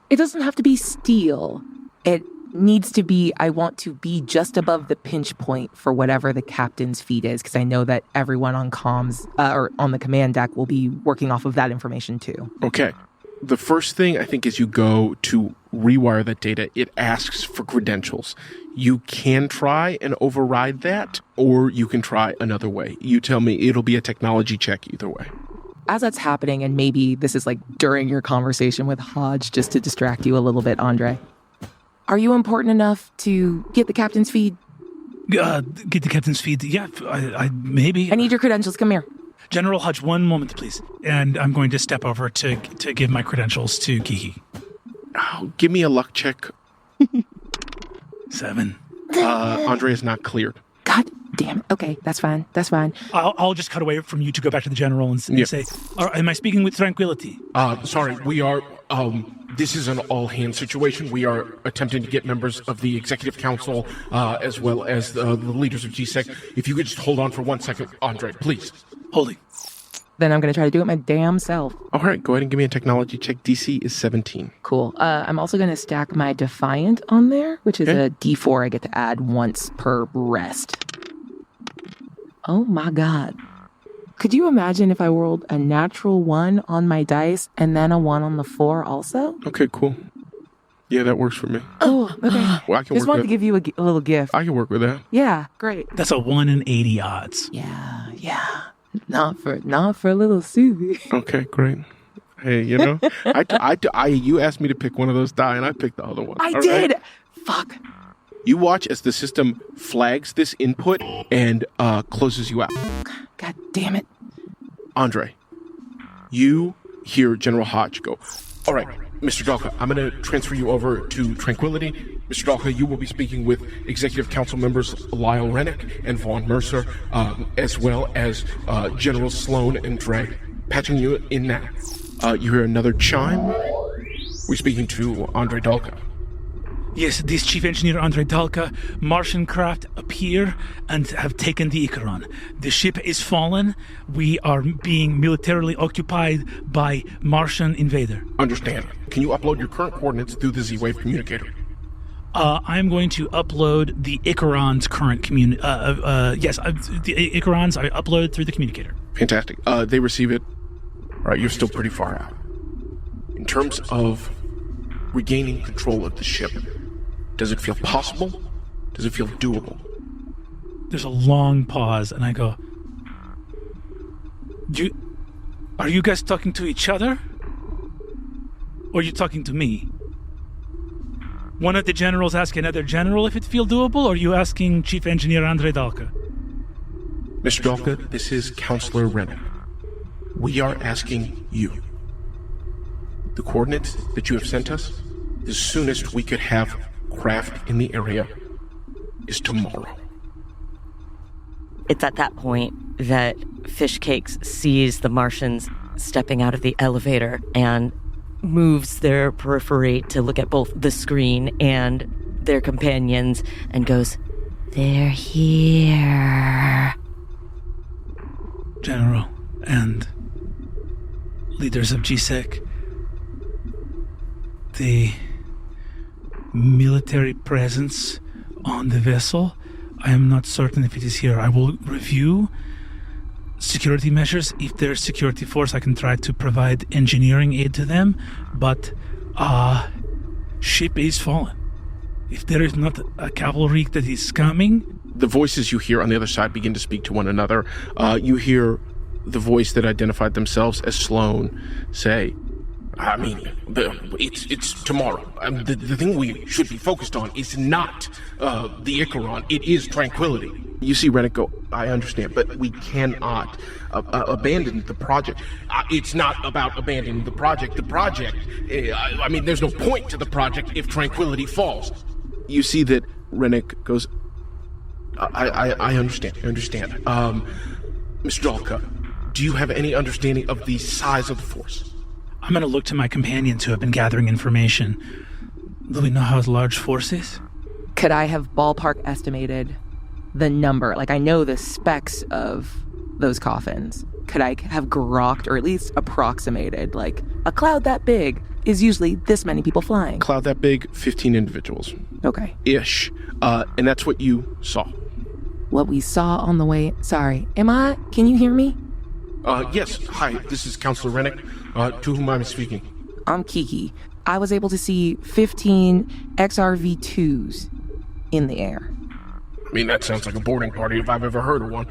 It doesn't have to be steal. It needs to be, I want to be just above the pinch point for whatever the captain's feed is, because I know that everyone on comms or on the command deck will be working off of that information too. Okay. The first thing I think is you go to rewire that data. It asks for credentials. You can try and override that, or you can try another way. You tell me. It'll be a technology check either way. As that's happening, and maybe this is like during your conversation with Hodge, just to distract you a little bit, Andre. Are you important enough to get the captain's feed? Get the captain's feed? Yeah, I maybe. I need your credentials. Come here. General Hodge, one moment, please. And I'm going to step over to give my credentials to Kiki. Oh, give me a luck check. 7. Andre is not cleared. God damn it. Okay, that's fine. That's fine. I'll just cut away from you to go back to the general and say, am I speaking with Tranquility? Sorry, we are... this is an all-hands situation. We are attempting to get members of the Executive Council, as well as the leaders of GSEC. If you could just hold on for 1 second, Andre, please. Holding. Then I'm going to try to do it my damn self. All right, go ahead and give me a technology check. DC is 17. Cool. I'm also going to stack my Defiant on there, which is a D4 I get to add once per rest. Oh my God. Could you imagine if I rolled a natural 1 on my dice and then a 1 on the 4 also? Okay, cool. Yeah, that works for me. Oh, okay. Well, I can just wanted to give you a little gift. I can work with that. Yeah, great. That's a 1 in 80 odds. Yeah. Not for a little Susie. Okay, great. Hey, you know, you asked me to pick one of those die, and I picked the other one. I did. Right? Fuck. You watch as the system flags this input and closes you out. God damn it. Andre, you hear General Hodge go, all right, Mr. Dalka, I'm going to transfer you over to Tranquility. Mr. Dalka, you will be speaking with Executive Council members Lyle Rennick and Vaughn Mercer, as well as General Sloan and Dre. Patching you in now. You hear another chime. We're speaking to Andre Dalka. Yes, this Chief Engineer Andre Dalka, Martian craft appear and have taken the Icaron. The ship is fallen. We are being militarily occupied by Martian invader. Understand. Can you upload your current coordinates through the Z-Wave communicator? I'm going to upload the Icaron's current the Icaron's I upload through the communicator. Fantastic. They receive it. All right, you're still pretty far out. In terms of regaining control of the ship, does it feel possible? Does it feel doable? There's a long pause, and I go, are you guys talking to each other? Or are you talking to me? One of the generals ask another general if it feels doable, or are you asking Chief Engineer Andre Dalka? Mr. Dalka, this is Counselor Rennick. We are asking you. The coordinates that you have sent us, the soonest we could have craft in the area is tomorrow. It's at that point that Fishcakes sees the Martians stepping out of the elevator and moves their periphery to look at both the screen and their companions and goes, "They're here." General and leaders of GSEC, the military presence on the vessel, I am not certain if it is here. I will review security measures. If there's security force, I can try to provide engineering aid to them, but ship is fallen. If there is not a cavalry that is coming... The voices you hear on the other side begin to speak to one another. You hear the voice that identified themselves as Sloan say, I mean, it's tomorrow. The thing we should be focused on is not the Icaron. It is Tranquility. You see Rennick go, I understand, but we cannot abandon the project. It's not about abandoning the project. The project, I mean, there's no point to the project if Tranquility falls. You see that Rennick goes, I understand. Mr. Dalka, do you have any understanding of the size of the force? I'm going to look to my companions who have been gathering information. Do we know how large force is? Could I have ballpark estimated the number? Like, I know the specs of those coffins. Could I have grokked or at least approximated, like, a cloud that big is usually this many people flying? Cloud that big, 15 individuals. Okay. Ish. And that's what you saw. What we saw on the way... Sorry. Can you hear me? Yes. Hi, this is Counselor Rennick. To whom I'm speaking. I'm Kiki. I was able to see 15 XRV-2s in the air. I mean, that sounds like a boarding party if I've ever heard of one.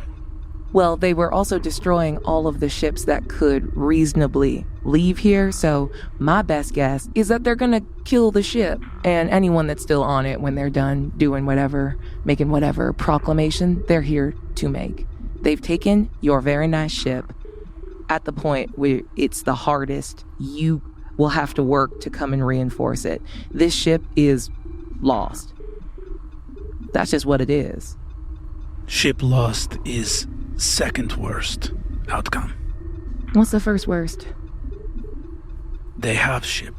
Well, they were also destroying all of the ships that could reasonably leave here, so my best guess is that they're gonna kill the ship and anyone that's still on it when they're done doing whatever, making whatever proclamation they're here to make. They've taken your very nice ship at the point where it's the hardest. You will have to work to come and reinforce it. This ship is lost. That's just what it is. Ship lost is second worst outcome. What's the first worst? They have ship.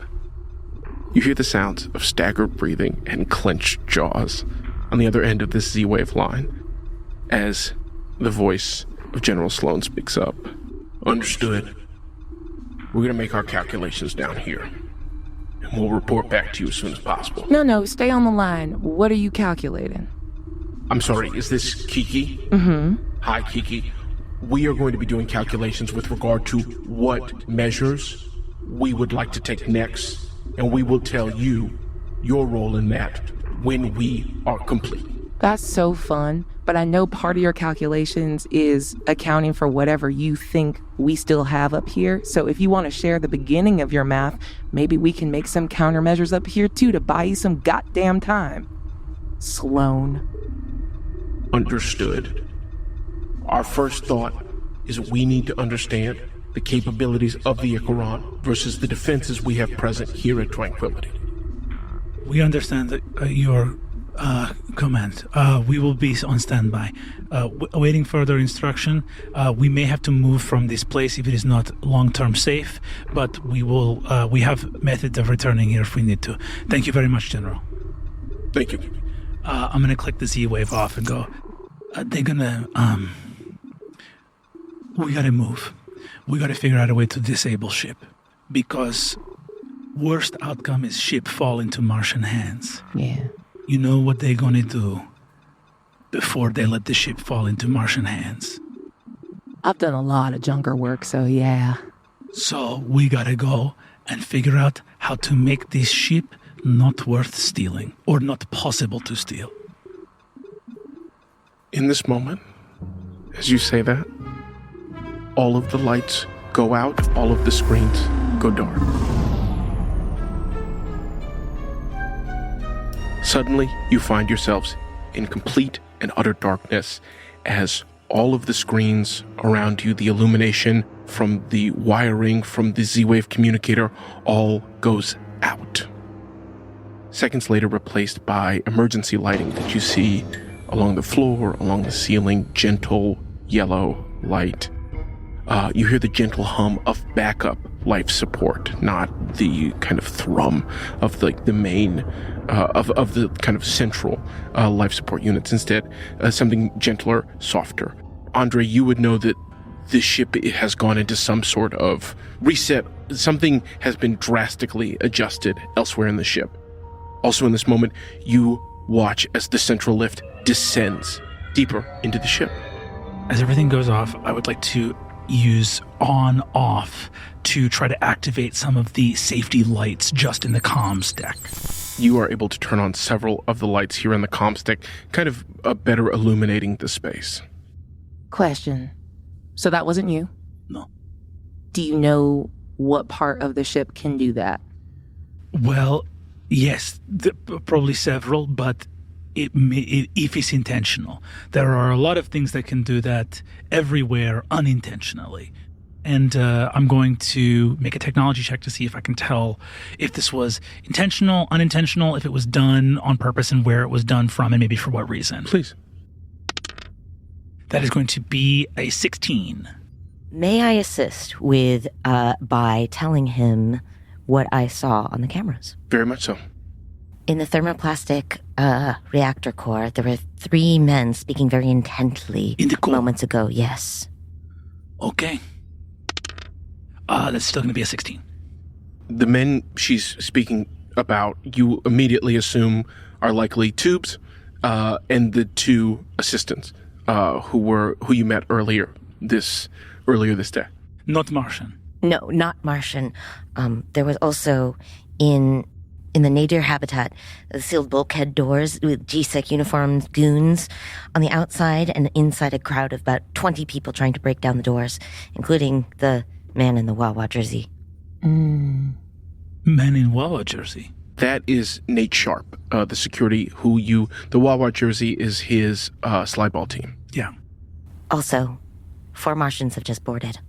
You hear the sounds of staggered breathing and clenched jaws on the other end of this Z-Wave line as the voice of General Sloan speaks up. Understood. We're going to make our calculations down here, and we'll report back to you as soon as possible. No, stay on the line. What are you calculating? I'm sorry, is this Kiki? Mm-hmm. Hi, Kiki. We are going to be doing calculations with regard to what measures we would like to take next, and we will tell you your role in that when we are complete. That's so fun, but I know part of your calculations is accounting for whatever you think we still have up here. So if you want to share the beginning of your math, maybe we can make some countermeasures up here too to buy you some goddamn time. Sloan. Understood. Our first thought is we need to understand the capabilities of the Icaron versus the defenses we have present here at Tranquility. We understand that, your command. We will be on standby. Awaiting further instruction. We may have to move from this place if it is not long-term safe, but we will. We have methods of returning here if we need to. Thank you very much, General. Thank you. I'm gonna click the Z-Wave off and go. They're gonna. We gotta move. We gotta figure out a way to disable ship, because worst outcome is ship fall into Martian hands. Yeah. You know what they're gonna do before they let the ship fall into Martian hands. I've done a lot of junker work, so yeah. So we gotta go and figure out how to make this ship not worth stealing, or not possible to steal. In this moment, as you say that, all of the lights go out, all of the screens go dark. Suddenly, you find yourselves in complete and utter darkness as all of the screens around you, the illumination from the wiring, from the Z-Wave communicator, all goes out. Seconds later, replaced by emergency lighting that you see along the floor, along the ceiling, gentle yellow light. You hear the gentle hum of backup life support, not the kind of thrum of the main, of the kind of central life support units. Instead, something gentler, softer. Andre, you would know that this ship has gone into some sort of reset. Something has been drastically adjusted elsewhere in the ship. Also in this moment, you watch as the central lift descends deeper into the ship. As everything goes off, I would like to use on-off to try to activate some of the safety lights just in the comms deck. You are able to turn on several of the lights here in the comms deck, kind of better illuminating the space. Question. So that wasn't you? No. Do you know what part of the ship can do that? Well, yes, probably several, but if it's intentional. There are a lot of things that can do that everywhere unintentionally. And I'm going to make a technology check to see if I can tell if this was intentional, unintentional, if it was done on purpose and where it was done from and maybe for what reason. Please. That is going to be a 16. May I assist with by telling him what I saw on the cameras? Very much so. In the thermoplastic reactor core, there were 3 men speaking very intently In the core? moments ago, yes. Okay. That's still going to be a 16. The men she's speaking about, you immediately assume are likely Tubes and the 2 assistants who you met earlier this day. Not Martian. No, not Martian. There was also in the nadir habitat, the sealed bulkhead doors with GSEC uniformed goons on the outside, and inside a crowd of about 20 people trying to break down the doors, including the man in the Wawa jersey. Man in Wawa jersey. That is Nate Sharp, the security the Wawa jersey is his slyball team. Yeah. Also, 4 Martians have just boarded.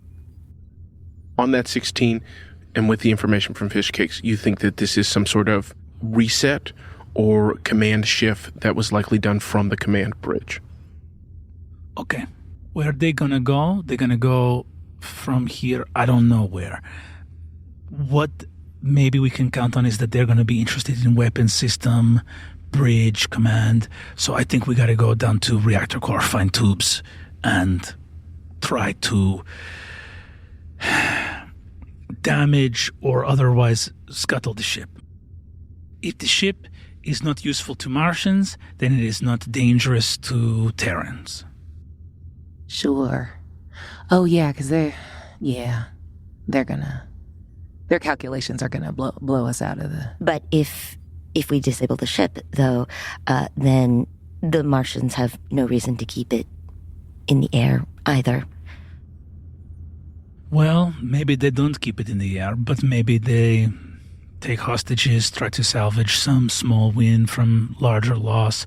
On that 16, and with the information from Fish Cakes, you think that this is some sort of reset or command shift that was likely done from the command bridge. Okay. Where are they going to go? They're going to go from here. I don't know where. What maybe we can count on is that they're going to be interested in weapons system, bridge, command. So I think we got to go down to reactor core, find Tubes, and try to damage or otherwise scuttle the ship. If the ship is not useful to Martians, then it is not dangerous to Terrans. Sure. Oh, yeah, because their calculations are gonna blow us out of the... But if we disable the ship, though, then the Martians have no reason to keep it in the air either. Well, maybe they don't keep it in the air, but maybe they take hostages, try to salvage some small win from larger loss.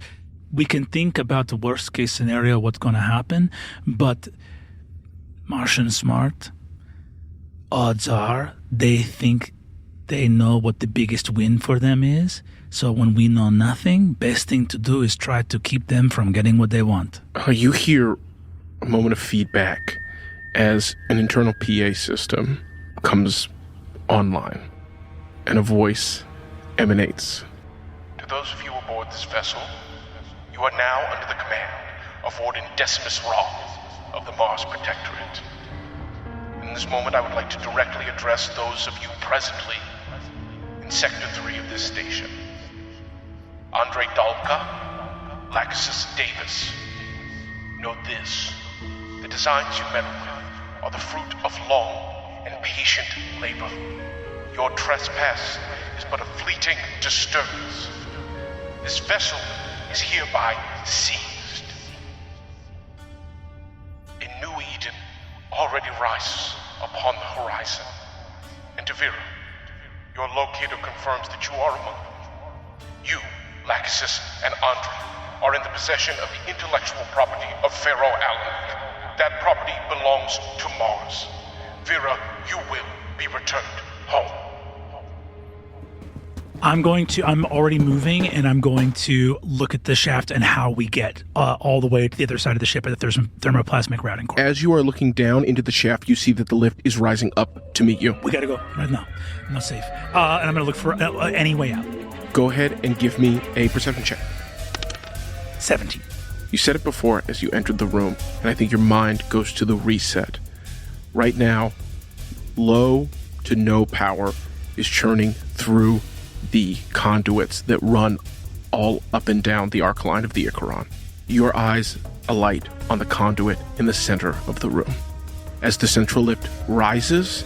We can think about the worst case scenario, what's going to happen, but Martian smart. Odds are they think they know what the biggest win for them is. So when we know nothing, best thing to do is try to keep them from getting what they want. You hear a moment of feedback as an internal PA system comes online, and a voice emanates. To those of you aboard this vessel, you are now under the command of Warden Decimus Raw of the Mars Protectorate. In this moment, I would like to directly address those of you presently in Sector 3 of this station. Andre Dalka, Laxus Davis. Note this. The designs you meddle with are the fruit of long and patient labor. Your trespass is but a fleeting disturbance. This vessel is hereby seized. A new Eden already rises upon the horizon. And Tavira, your locator confirms that you are among them. You, Laxus, and Andre are in the possession of the intellectual property of Pharaoh Allen. That property belongs to Mars. Vera, you will be returned home. I'm already moving, and I'm going to look at the shaft and how we get all the way to the other side of the ship, and that there's some thermoplasmic routing core. As you are looking down into the shaft, you see that the lift is rising up to meet you. We gotta go right now. I'm not safe. And I'm gonna look for any way out. Go ahead and give me a perception check. 17. You said it before as you entered the room, and I think your mind goes to the reset. Right now, low to no power is churning through the conduits that run all up and down the arc line of the Icaron. Your eyes alight on the conduit in the center of the room. As the central lift rises,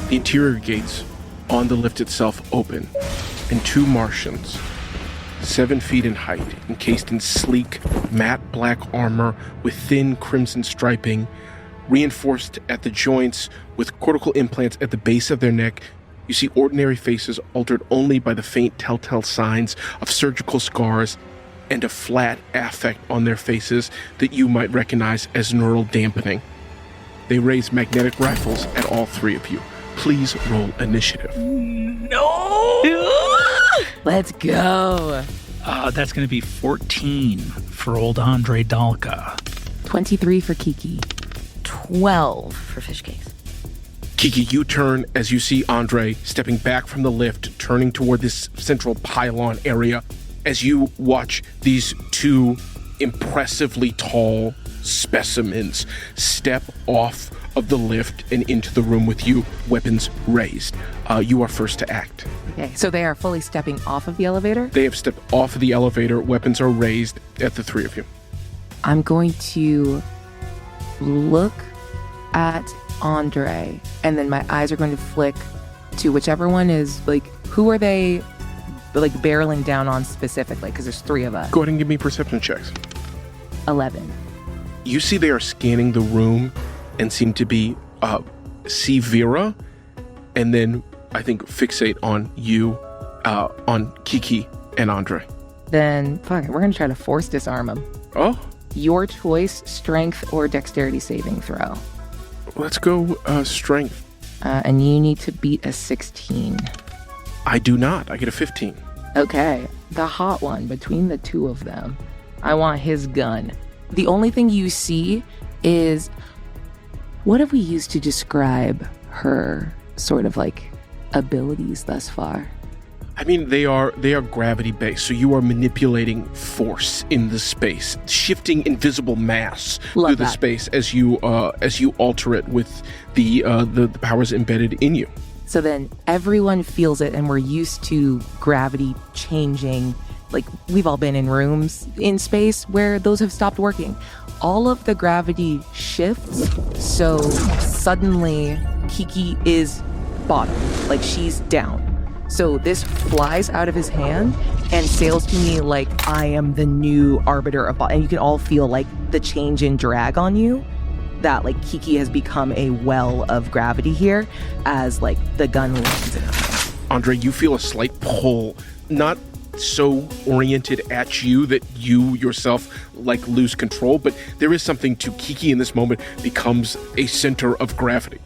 the interior gates on the lift itself open, and 2 Martians, 7 feet in height, encased in sleek, matte black armor with thin crimson striping, reinforced at the joints with cortical implants at the base of their neck. You see ordinary faces altered only by the faint telltale signs of surgical scars and a flat affect on their faces that you might recognize as neural dampening. They raise magnetic rifles at all 3 of you. Please roll initiative. Let's go. That's going to be 14 for old Andre Dalka. 23 for Kiki. 12 for fish cakes. Kiki, you turn as you see Andre stepping back from the lift, turning toward this central pylon area, as you watch these two impressively tall specimens step off of the lift and into the room with you, weapons raised. You are first to act. Okay, so they are fully stepping off of the elevator? They have stepped off of the elevator. Weapons are raised at the three of you. I'm going to look at Andre, and then my eyes are going to flick to whichever one is, like, who are they, like, barreling down on specifically? Because there's three of us. Go ahead and give me perception checks. 11. You see they are scanning the room and seem to be, see Vera, and then I think fixate on you, on Kiki and Andre. Then, fuck it, we're going to try to force disarm him. Oh? Your choice, strength or dexterity saving throw. Let's go strength. And you need to beat a 16. I do not. I get a 15. Okay, the hot one between the two of them. I want his gun. The only thing you see is, what have we used to describe her sort of like abilities thus far? I mean, they are gravity-based, so you are manipulating force in the space, shifting invisible mass through the space as you alter it with the powers embedded in you. So then everyone feels it, and we're used to gravity changing. Like, we've all been in rooms in space where those have stopped working. All of the gravity shifts, so suddenly Kiki is bottom, like she's down. So this flies out of his hand and sails to me like I am the new arbiter of and you can all feel like the change in drag on you, that like Kiki has become a well of gravity here as like the gun lands in him. Andre, you feel a slight pull, not so oriented at you that you yourself like lose control, but there is something to Kiki in this moment becomes a center of gravity.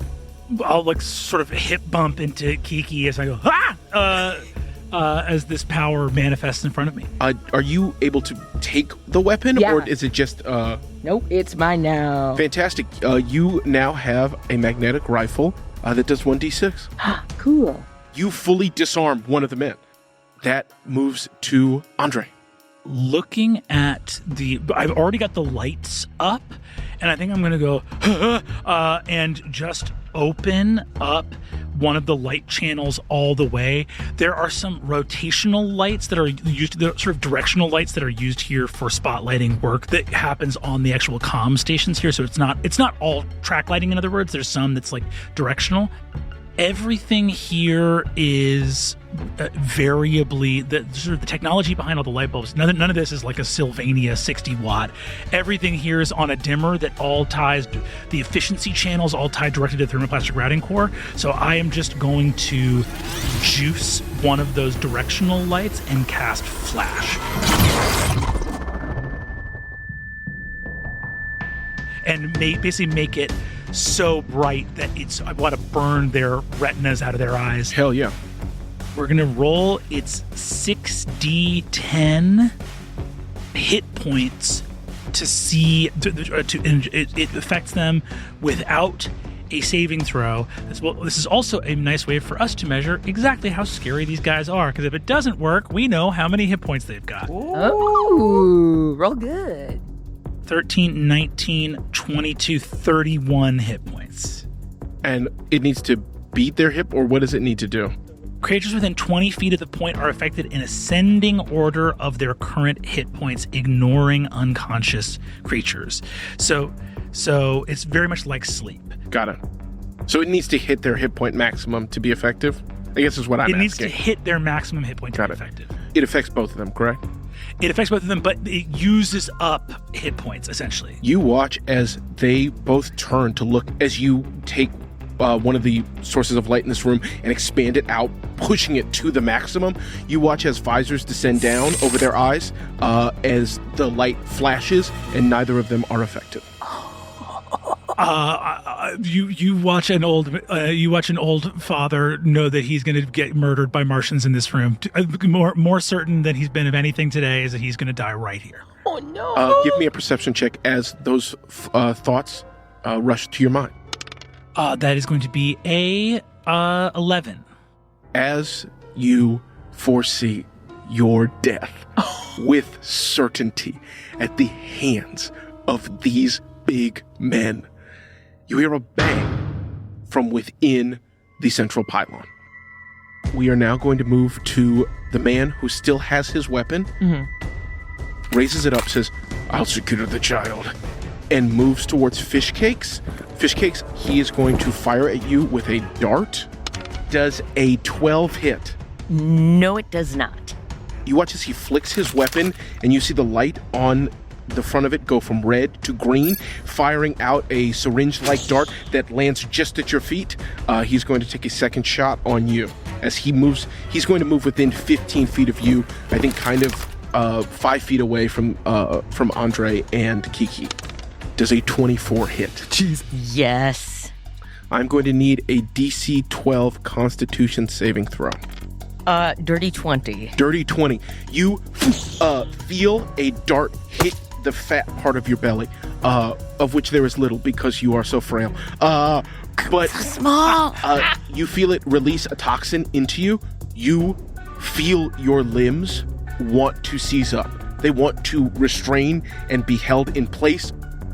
I'll like sort of hip bump into Kiki as I go, as this power manifests in front of me. Are you able to take the weapon, Yeah. or is it just... Nope, it's mine now. Fantastic. You now have a magnetic rifle that does 1d6. Cool. You fully disarm one of the men. That moves to Andre. Looking at I've already got the lights up, and I think I'm going to go, and just open up one of the light channels all the way. There are some rotational lights that are used, the sort of directional lights that are used here for spotlighting work that happens on the actual comm stations here. So it's not all track lighting. In other words, there's some that's like directional. Everything here is variably the technology behind all the light bulbs. None of this is like a Sylvania 60 watt. Everything here is on a dimmer that all ties, the efficiency channels all tied directly to the thermoplastic routing core. So I am just going to juice one of those directional lights and cast flash. And basically make it so bright that I want to burn their retinas out of their eyes. Hell yeah. We're going to roll its 6d10 hit points to see, it affects them without a saving throw. This is also a nice way for us to measure exactly how scary these guys are, because if it doesn't work, we know how many hit points they've got. Oh, roll good. 13, 19, 22, 31 hit points. And it needs to beat their hip, or what does it need to do? Creatures within 20 feet of the point are affected in ascending order of their current hit points, ignoring unconscious creatures. So it's very much like sleep. Got it. So it needs to hit their hit point maximum to be effective? I guess is what I'm asking. It needs to hit their maximum hit point to be effective. It affects both of them, correct? It affects both of them, but it uses up hit points, essentially. You watch as they both turn to look as you take one of the sources of light in this room and expand it out, pushing it to the maximum. You watch as visors descend down over their eyes as the light flashes, and neither of them are effective. You watch an old father know that he's going to get murdered by Martians in this room. More certain than he's been of anything today is that he's going to die right here. Oh, no. Give me a perception check as those thoughts rush to your mind. That is going to be a 11. As you foresee your death with certainty at the hands of these big men, you hear a bang from within the central pylon. We are now going to move to the man who still has his weapon, raises it up, says, "I'll secure the child," and moves towards Fishcakes. Fishcakes, he is going to fire at you with a dart. Does a 12 hit? No, it does not. You watch as he flicks his weapon, and you see the light on the front of it go from red to green, firing out a syringe-like dart that lands just at your feet. He's going to take a second shot on you. As he moves, he's going to move within 15 feet of you, I think kind of 5 feet away from Andre and Kiki. Does a 24 hit? Jeez. Yes. I'm going to need a DC 12 Constitution saving throw. Dirty 20. Dirty 20. You feel a dart hit the fat part of your belly, of which there is little because you are so frail. But So small. you feel it release a toxin into you. You feel your limbs want to seize up. They want to restrain and be held in place.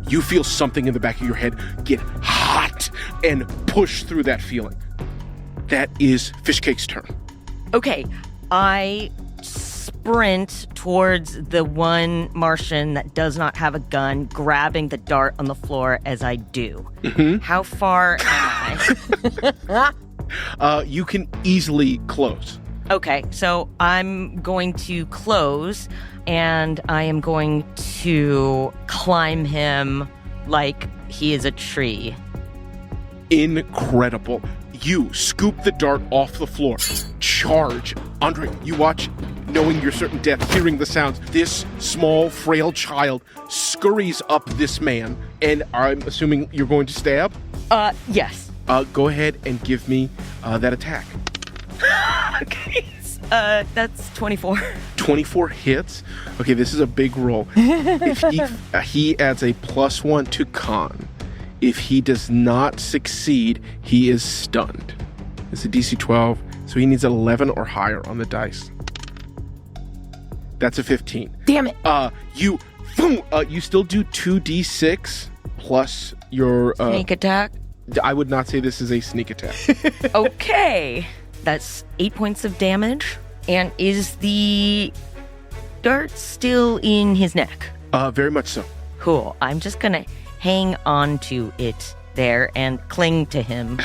You feel something in the back of your head get hot and push through that feeling. That is Fishcake's turn. Okay, I sprint towards the one Martian that does not have a gun, grabbing the dart on the floor as I do. How far am I? You can easily close. Okay, so I'm going to close, and I am going to climb him like he is a tree. Incredible. You scoop the dart off the floor. Charge. Andre, you watch, knowing your certain death, hearing the sounds. This small, frail child scurries up this man, and I'm assuming you're going to stab? Yes. Go ahead and give me that attack. Okay. That's 24. 24 hits? Okay, this is a big roll. If he adds a +1 to con. If he does not succeed, he is stunned. It's a DC 12, so he needs 11 or higher on the dice. That's a 15. Damn it. You still do 2d6 plus your... Sneak attack? I would not say this is a sneak attack. Okay. That's 8 points of damage. And is the dart still in his neck? Very much so. Cool. I'm just gonna hang on to it there and cling to him.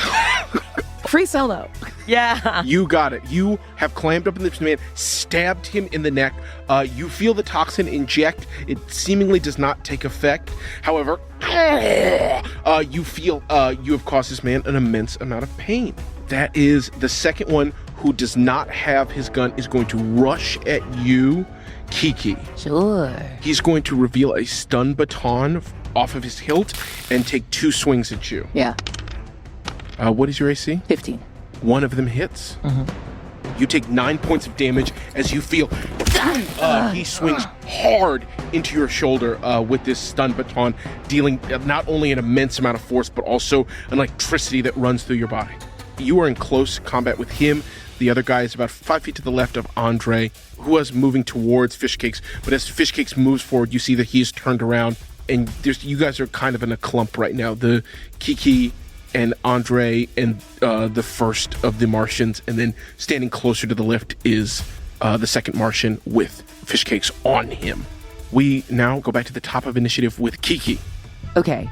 Free solo. Yeah. You got it. You have climbed up in this man, stabbed him in the neck. You feel the toxin inject. It seemingly does not take effect. However, you feel you have caused this man an immense amount of pain. That is the second one who does not have his gun is going to rush at you, Kiki. Sure. He's going to reveal a stun baton off of his hilt and take 2 swings at you. Yeah. What is your AC? 15. One of them hits. You take 9 points of damage as you feel he swings hard into your shoulder with this stun baton, dealing not only an immense amount of force, but also an electricity that runs through your body. You are in close combat with him. The other guy is about 5 feet to the left of Andre, who was moving towards Fishcakes. But as Fishcakes moves forward, you see that he's turned around, and you guys are kind of in a clump right now. The Kiki and Andre and the first of the Martians, and then standing closer to the lift is the second Martian with Fishcakes on him. We now go back to the top of initiative with Kiki. Okay.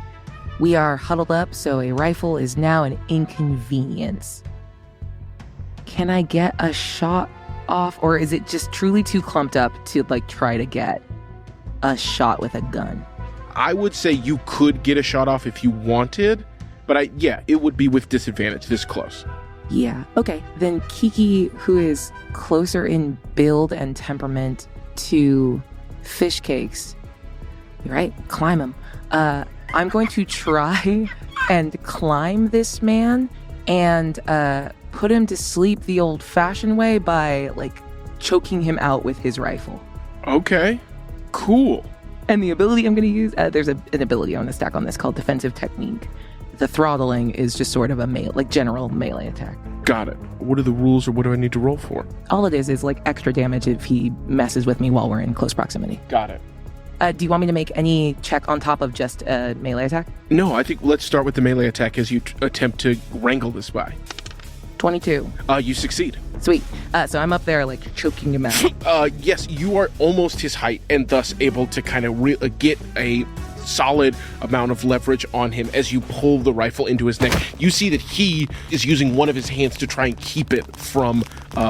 We are huddled up, so a rifle is now an inconvenience. Can I get a shot off, or is it just truly too clumped up to try to get a shot with a gun? I would say you could get a shot off if you wanted, but it would be with disadvantage this close. Yeah. Okay. Then Kiki, who is closer in build and temperament to Fishcakes, you're right, climb him, I'm going to try and climb this man and put him to sleep the old-fashioned way by, like, choking him out with his rifle. Okay, cool. And the ability I'm going to use, there's an ability on the stack on this called Defensive Technique. The throttling is just sort of a general melee attack. Got it. What are the rules, or what do I need to roll for? All it is like extra damage if he messes with me while we're in close proximity. Got it. Do you want me to make any check on top of just a melee attack? No, I think let's start with the melee attack as you attempt to wrangle this guy. 22. You succeed. Sweet. So I'm up there, like, choking him out. Yes, you are almost his height and thus able to kind of get a solid amount of leverage on him as you pull the rifle into his neck. You see that he is using one of his hands to try and keep it from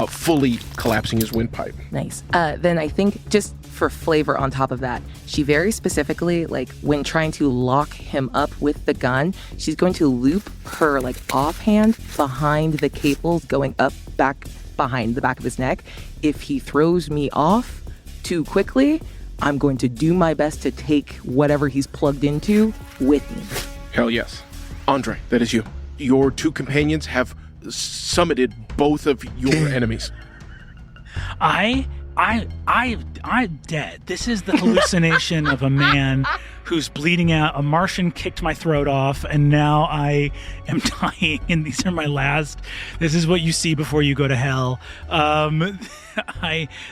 fully collapsing his windpipe. Nice. Then I think just for flavor on top of that, she very specifically, like, when trying to lock him up with the gun, she's going to loop her, like, offhand behind the cables going up back behind the back of his neck. If he throws me off too quickly, I'm going to do my best to take whatever he's plugged into with me. Hell yes. Andre, that is you. Your two companions have summited both of your enemies. I'm dead. This is the hallucination of a man who's bleeding out. A Martian kicked my throat off, and now I am dying, and these are my last. This is what you see before you go to hell.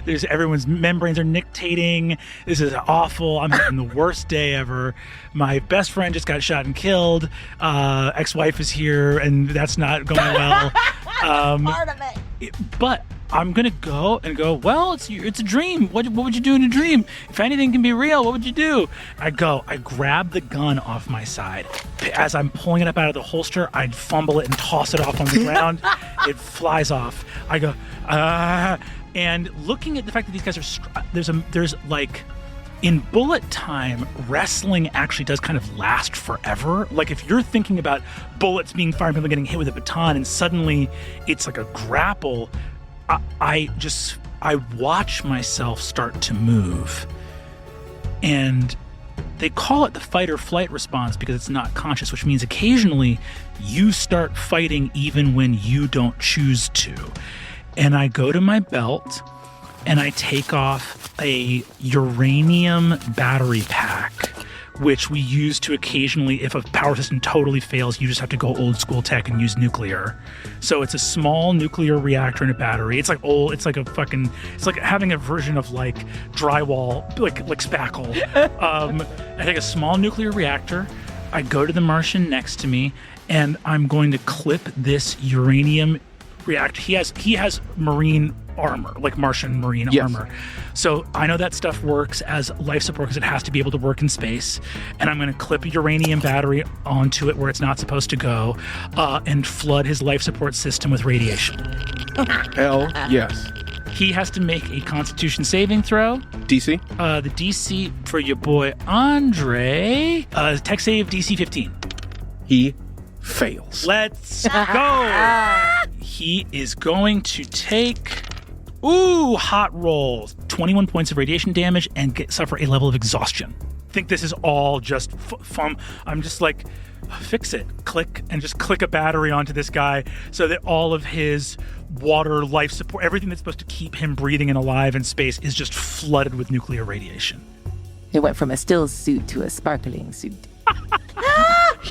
There's everyone's membranes are nictating. This is awful. I'm having the worst day ever. My best friend just got shot and killed. Ex-wife is here, and that's not going well. Part of it. But I'm gonna go. Well, it's a dream. What would you do in a dream? If anything can be real, what would you do? I grab the gun off my side. As I'm pulling it up out of the holster, I fumble it and toss it off on the ground. It flies off. I go, and looking at the fact that these guys are there's like, in bullet time, wrestling actually does kind of last forever. Like, if you're thinking about bullets being fired, people getting hit with a baton, and suddenly it's like a grapple. I watch myself start to move, and they call it the fight or flight response because it's not conscious, which means occasionally you start fighting even when you don't choose to. And I go to my belt and I take off a uranium battery pack, which we use to occasionally, if a power system totally fails, you just have to go old school tech and use nuclear. So it's a small nuclear reactor and a battery. It's like it's like having a version of like drywall, like spackle. I take a small nuclear reactor. I go to the Martian next to me, and I'm going to clip this uranium reactor. He has marine armor, like Martian marine armor. So I know that stuff works as life support because it has to be able to work in space. And I'm going to clip a uranium battery onto it where it's not supposed to go, and flood his life support system with radiation. Hell yes. He has to make a Constitution saving throw. DC? The DC for your boy Andre, tech save DC 15. He fails. Let's go. He is going to take, hot rolls, 21 points of radiation damage and suffer a level of exhaustion. I think this is all just fun. I'm just like, fix it, click, and just click a battery onto this guy so that all of his water, life support, everything that's supposed to keep him breathing and alive in space is just flooded with nuclear radiation. It went from a still suit to a sparkling suit.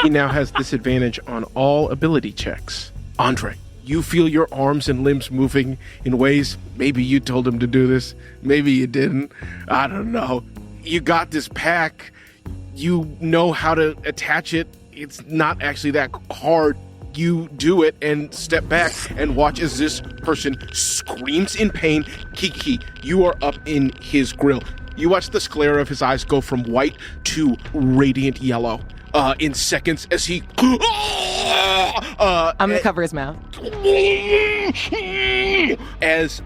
He now has disadvantage on all ability checks. Andre, you feel your arms and limbs moving in ways maybe you told him to do this, maybe you didn't. I don't know. You got this pack. You know how to attach it. It's not actually that hard. You do it and step back and watch as this person screams in pain. Kiki, you are up in his grill. You watch the sclera of his eyes go from white to radiant yellow in seconds as he... I'm going to cover his mouth. As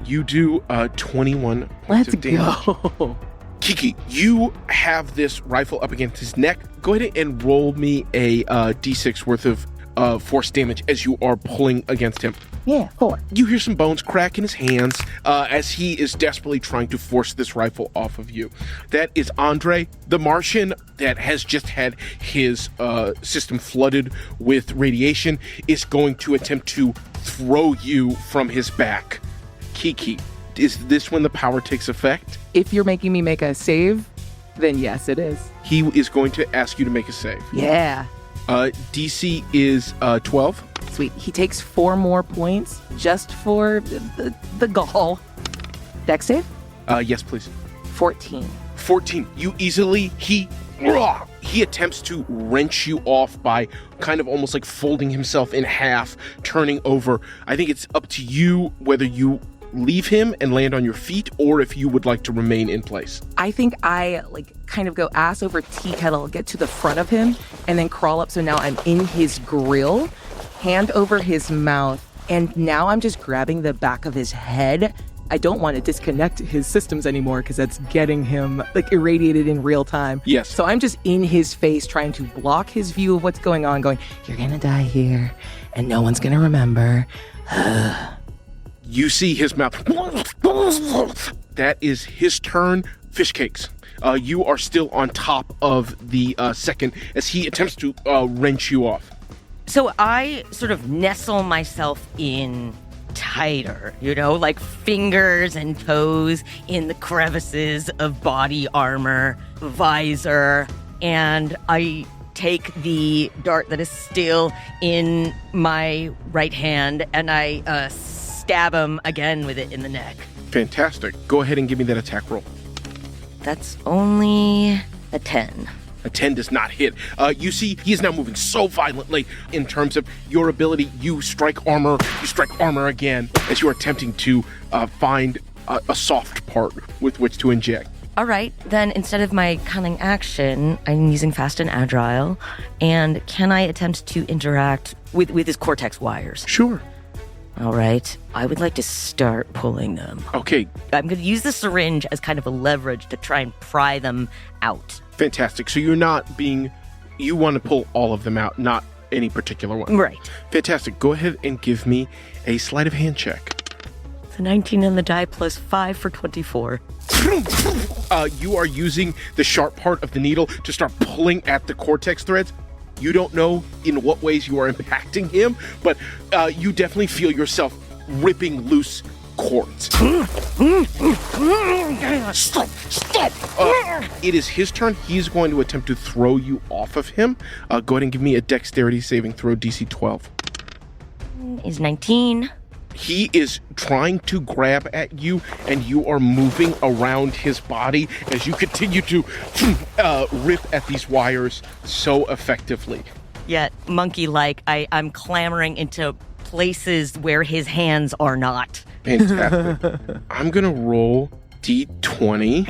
you do 21 points of damage. Let's go. Kiki, you have this rifle up against his neck. Go ahead and roll me a d6 worth of force damage as you are pulling against him. Yeah, 4. You hear some bones crack in his hands as he is desperately trying to force this rifle off of you. That is Andre, the Martian that has just had his system flooded with radiation, is going to attempt to throw you from his back. Kiki, is this when the power takes effect? If you're making me make a save, then yes, it is. He is going to ask you to make a save. Yeah. DC is 12. Sweet. He takes 4 more points just for the gall. Dex save? Yes, please. 14. 14. You easily, he attempts to wrench you off by kind of almost like folding himself in half, turning over. I think it's up to you whether you leave him and land on your feet or if you would like to remain in place. I think I kind of go ass over tea kettle, get to the front of him, and then crawl up. So now I'm in his grill, hand over his mouth, and now I'm just grabbing the back of his head. I don't want to disconnect his systems anymore because that's getting him irradiated in real time. Yes. So I'm just in his face trying to block his view of what's going on, going, you're going to die here and no one's going to remember. You see his mouth. That is his turn. Fish cakes. You are still on top of the second as he attempts to wrench you off. So I sort of nestle myself in tighter, like fingers and toes in the crevices of body armor, visor, and I take the dart that is still in my right hand and I stab him again with it in the neck. Fantastic. Go ahead and give me that attack roll. That's only a 10. A 10 does not hit. You see, he is now moving so violently in terms of your ability. You strike armor again as you are attempting to find a soft part with which to inject. All right, then instead of my cunning action, I'm using fast and agile. And can I attempt to interact with his cortex wires? Sure. All right, I would like to start pulling them. Okay. I'm going to use the syringe as kind of a leverage to try and pry them out. Fantastic. So you want to pull all of them out, not any particular one. Right. Fantastic. Go ahead and give me a sleight of hand check. It's a 19 on the die plus 5 for 24. You are using the sharp part of the needle to start pulling at the cortex threads. You don't know in what ways you are impacting him, but you definitely feel yourself ripping loose cords. Stop! It is his turn. He's going to attempt to throw you off of him. Go ahead and give me a dexterity saving throw, DC 12. Is 19. He is trying to grab at you, and you are moving around his body as you continue to rip at these wires so effectively. Yet, monkey-like, I'm clambering into places where his hands are not. Fantastic. I'm going to roll D20.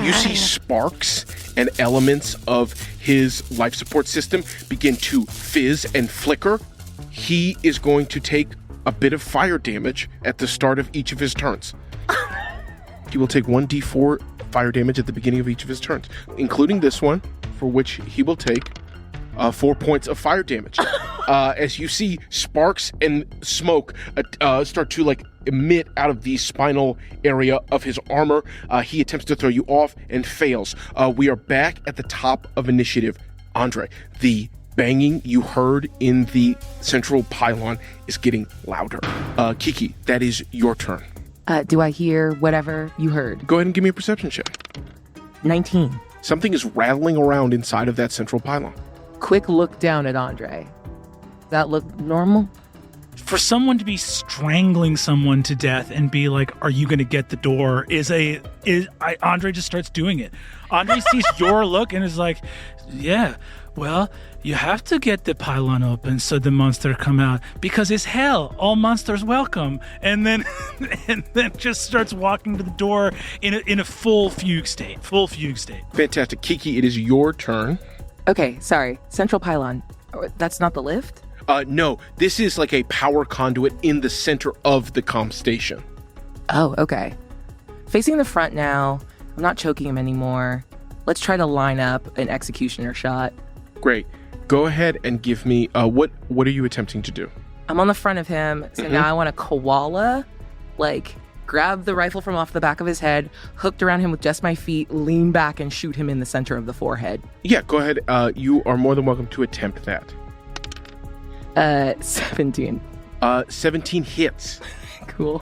You see sparks and elements of his life support system begin to fizz and flicker. He is going to take a bit of fire damage at the start of each of his turns. He will take 1d4 fire damage at the beginning of each of his turns, including this one, for which he will take 4 points of fire damage. As you see sparks and smoke start to emit out of the spinal area of his armor. He attempts to throw you off and fails. We are back at the top of initiative. Andre, the banging you heard in the central pylon is getting louder. Kiki, that is your turn. Do I hear whatever you heard? Go ahead and give me a perception check. 19. Something is rattling around inside of that central pylon. Quick look down at Andre. Does that look normal? For someone to be strangling someone to death and be like, "Are you going to get the door?" Andre just starts doing it. Andre sees your look and is like, "Yeah, well, you have to get the pylon open so the monster come out because it's hell. All monsters welcome." And then just starts walking to the door in a full fugue state. Fantastic. Kiki, it is your turn. Okay, sorry. Central pylon. That's not the lift? No, this is like a power conduit in the center of the comm station. Oh, okay. Facing the front now. I'm not choking him anymore. Let's try to line up an executioner shot. Great. Go ahead and give me, what are you attempting to do? I'm on the front of him, so now I want to koala, like, grab the rifle from off the back of his head, hooked around him with just my feet, lean back and shoot him in the center of the forehead. Yeah, go ahead. You are more than welcome to attempt that. 17. 17 hits. Cool.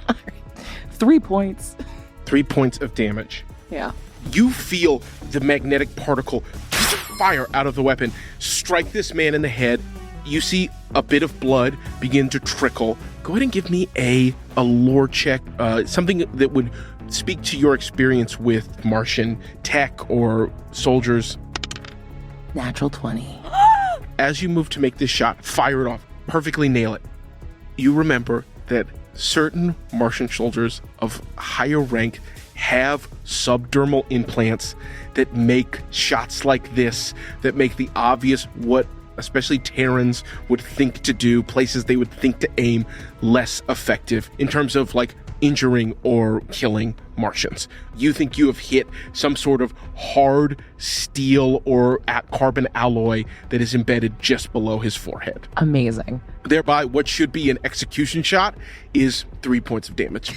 All right. 3 points. 3 points of damage. Yeah. You feel the magnetic particle fire out of the weapon, strike this man in the head. You see a bit of blood begin to trickle. Go ahead and give me a lore check, something that would speak to your experience with Martian tech or soldiers. Natural 20. As you move to make this shot, fire it off, perfectly nail it. You remember that certain Martian soldiers of higher rank have subdermal implants that make shots like this, that make the obvious what especially Terrans would think to do, places they would think to aim, less effective in terms of like injuring or killing Martians. You think you have hit some sort of hard steel or carbon alloy that is embedded just below his forehead. Amazing. Thereby, what should be an execution shot is 3 points of damage.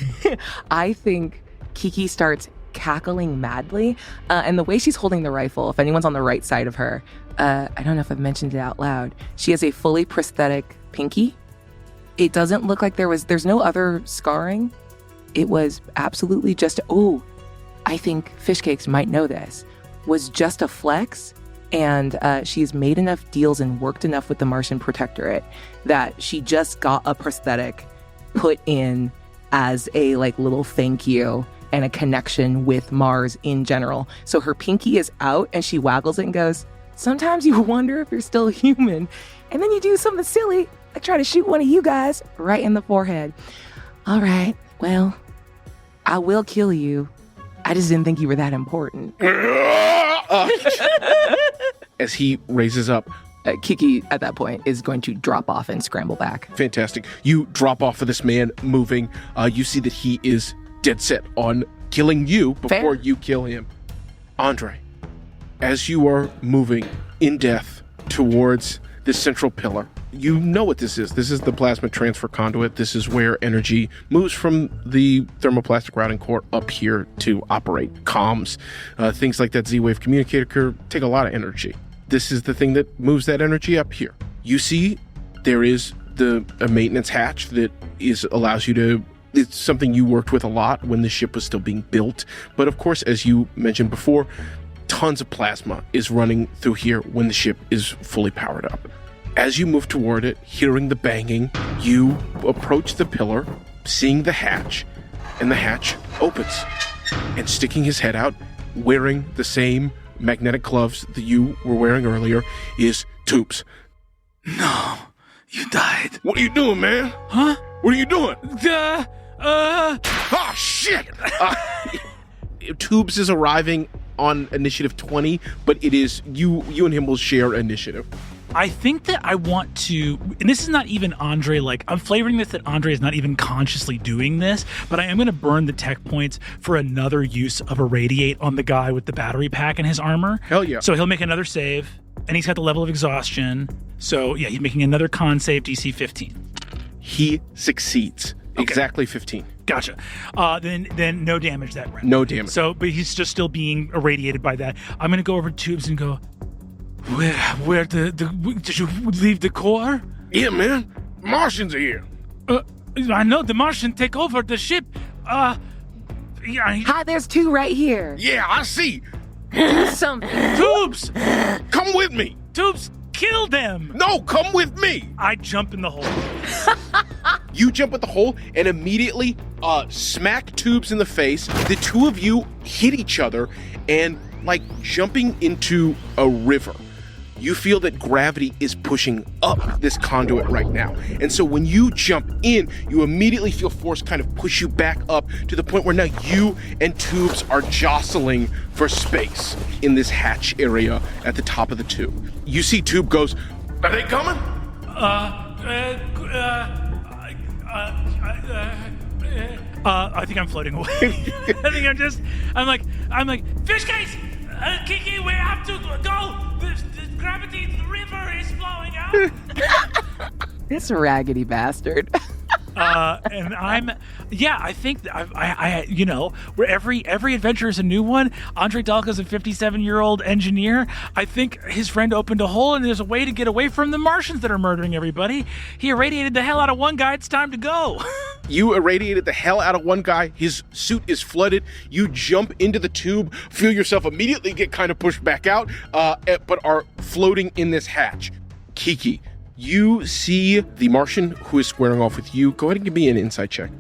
I think Kiki starts cackling madly, and the way she's holding the rifle, if anyone's on the right side of her, I don't know if I've mentioned it out loud, she has a fully prosthetic pinky. It doesn't look like there's no other scarring. It was absolutely just, I think Fishcakes might know this, was just a flex, and she's made enough deals and worked enough with the Martian Protectorate that she just got a prosthetic put in as a like little thank you and a connection with Mars in general. So her pinky is out and she waggles it and goes, sometimes you wonder if you're still human. And then you do something silly, like try to shoot one of you guys right in the forehead. All right, well, I will kill you. I just didn't think you were that important. As he raises up, Kiki, at that point, is going to drop off and scramble back. Fantastic. You drop off of this man moving. You see that he is dead set on killing you before you kill him. Andre, as you are moving in death towards this central pillar, you know what this is. This is the plasma transfer conduit. This is where energy moves from the thermoplastic routing core up here to operate comms. Things like that Z-Wave communicator take a lot of energy. This is the thing that moves that energy up here. You see there is a maintenance hatch that allows you to, it's something you worked with a lot when the ship was still being built. But of course, as you mentioned before, tons of plasma is running through here when the ship is fully powered up. As you move toward it, hearing the banging, you approach the pillar, seeing the hatch, and the hatch opens. And sticking his head out, wearing the same magnetic gloves that you were wearing earlier, is Tubes. No, you died. What are you doing, man? Huh? What are you doing? Oh, shit! Tubes is arriving on initiative 20, but it is you and him will share initiative. I think that I want to, and this is not even Andre, like, I'm flavoring this that Andre is not even consciously doing this, but I am going to burn the tech points for another use of Irradiate on the guy with the battery pack in his armor. Hell yeah. So he'll make another save, and he's got the level of exhaustion. So, yeah, he's making another con save, DC 15. He succeeds. Okay. Exactly 15. Gotcha. Then no damage that round. No damage. So, but he's just still being irradiated by that. I'm going to go over to Tubes and go, Where did you leave the core? Yeah, man. Martians are here. I know the Martian take over the ship. Hi, there's 2 right here. Yeah, I see. Do something. Tubes! Come with me. Tubes, kill them. No, come with me. I jump in the hole. You jump at the hole and immediately smack Tubes in the face. The two of you hit each other and like jumping into a river. You feel that gravity is pushing up this conduit right now. And so when you jump in, you immediately feel force kind of push you back up to the point where now you and Tubes are jostling for space in this hatch area at the top of the tube. You see Tube goes, are they coming? I think I'm floating away. I think I'm like, fish case! Kiki, we have to go! The gravity, the river is flowing out. This raggedy bastard. And I think I where every adventure is a new one. Andre Dalka's a 57-year-old engineer. I think his friend opened a hole and there's a way to get away from the Martians that are murdering everybody. He irradiated the hell out of one guy. It's time to go. You irradiated the hell out of one guy. His suit is flooded. You jump into the tube, feel yourself immediately get kind of pushed back out, but are floating in this hatch. Kiki, you see the Martian who is squaring off with you. Go ahead and give me an insight check.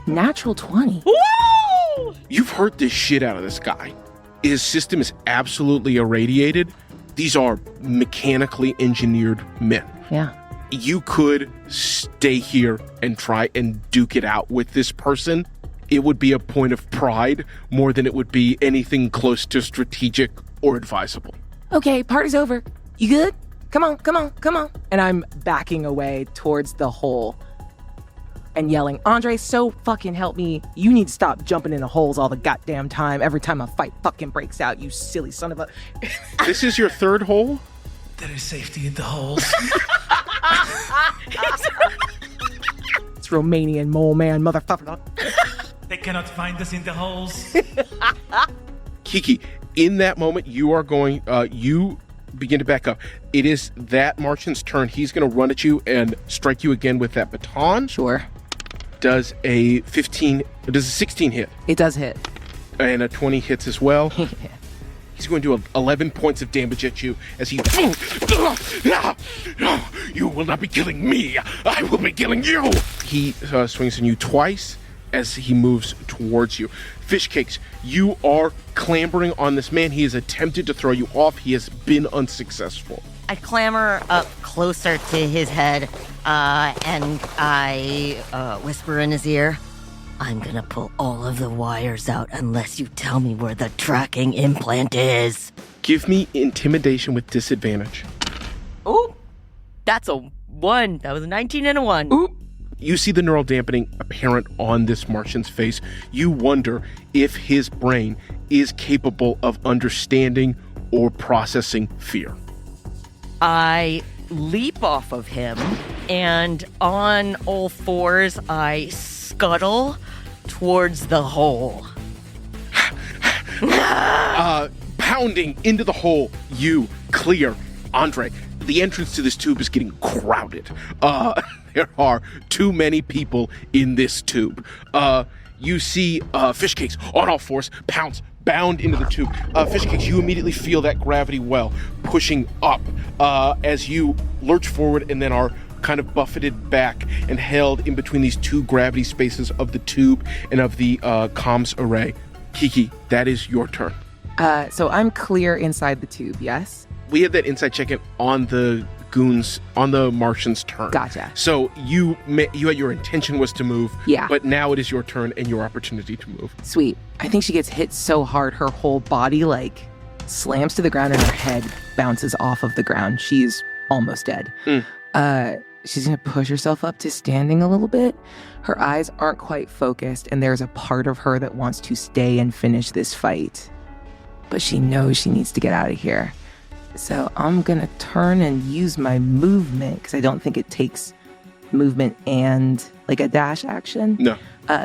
Natural 20. Woo! You've hurt this shit out of this guy. His system is absolutely irradiated. These are mechanically engineered men. Yeah. You could stay here and try and duke it out with this person. It would be a point of pride more than it would be anything close to strategic or advisable. Okay, party's over. You good? Come on. And I'm backing away towards the hole and yelling, Andre, so fucking help me. You need to stop jumping into holes all the goddamn time. Every time a fight fucking breaks out, you silly son of a... This is your third hole? There is safety in the holes. It's Romanian mole man, motherfucker. They cannot find us in the holes. Kiki, in that moment, you are going... you begin to back up. It is that Martian's turn. He's going to run at you and strike you again with that baton. Sure. Does a 16 hit? It does hit. And a 20 hits as well. Yeah. He's going to do 11 points of damage at you as he... You will not be killing me. I will be killing you. He swings on you twice as he moves towards you. Fish Cakes, you are clambering on this man. He has attempted to throw you off. He has been unsuccessful. I clamber up closer to his head, and I whisper in his ear, I'm gonna pull all of the wires out unless you tell me where the tracking implant is. Give me intimidation with disadvantage. Ooh, that's a 1. That was a 19 and a 1. Ooh. You see the neural dampening apparent on this Martian's face. You wonder if his brain is capable of understanding or processing fear. I leap off of him, and on all fours, I scuttle towards the hole. Pounding into the hole, you clear. Andre, the entrance to this tube is getting crowded. There are too many people in this tube. You see Fish Cakes on all fours, bound into the tube. Fish Cakes, you immediately feel that gravity well pushing up as you lurch forward and then are kind of buffeted back and held in between these two gravity spaces of the tube and of the comms array. Kiki, that is your turn. So I'm clear inside the tube, yes? We had that insight check-in on the goons, on the Martian's turn. Gotcha. So you had your intention was to move, yeah. But now it is your turn and your opportunity to move. Sweet. I think she gets hit so hard her whole body slams to the ground and her head bounces off of the ground. She's almost dead. She's going to push herself up to standing a little bit. Her eyes aren't quite focused, and there's a part of her that wants to stay and finish this fight. But she knows she needs to get out of here. So I'm going to turn and use my movement, because I don't think it takes movement and a dash action. No.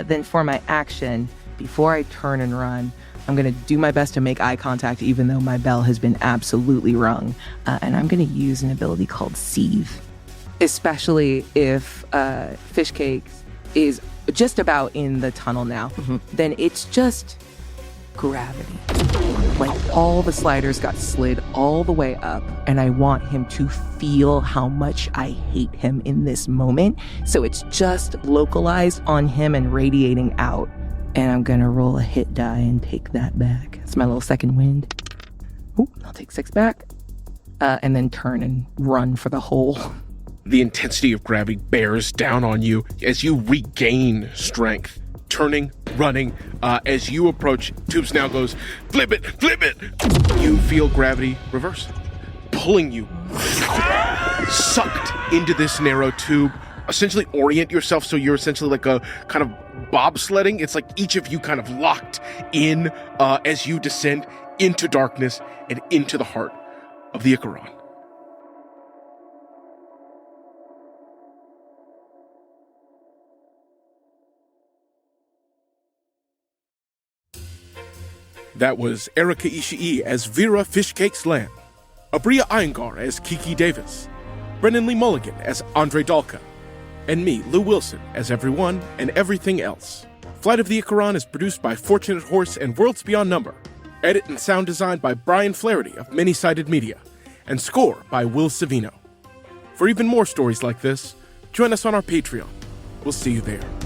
Then for my action, before I turn and run, I'm going to do my best to make eye contact, even though my bell has been absolutely rung. And I'm going to use an ability called Seethe. Especially if Fish Cakes is just about in the tunnel now, then it's just gravity. All the sliders got slid all the way up, and I want him to feel how much I hate him in this moment. So it's just localized on him and radiating out. And I'm gonna roll a hit die and take that back. It's my little second wind. Ooh, I'll take 6 back. And then turn and run for the hole. The intensity of gravity bears down on you as you regain strength. Turning, running, as you approach, Tubes now goes, flip it! You feel gravity reverse, pulling you, sucked into this narrow tube. Essentially orient yourself so you're essentially like a kind of bobsledding. It's like each of you kind of locked in as you descend into darkness and into the heart of the Icaron. That was Erika Ishii as Vera Fishcakes Lamb, Abria Iyengar as Kiki Davis, Brennan Lee Mulligan as Andre Dalka, and me, Lou Wilson, as everyone and everything else. Flight of the Icaron is produced by Fortunate Horse and Worlds Beyond Number. Edit and sound design by Brian Flaherty of Many-Sided Media, and score by Will Savino. For even more stories like this, join us on our Patreon. We'll see you there.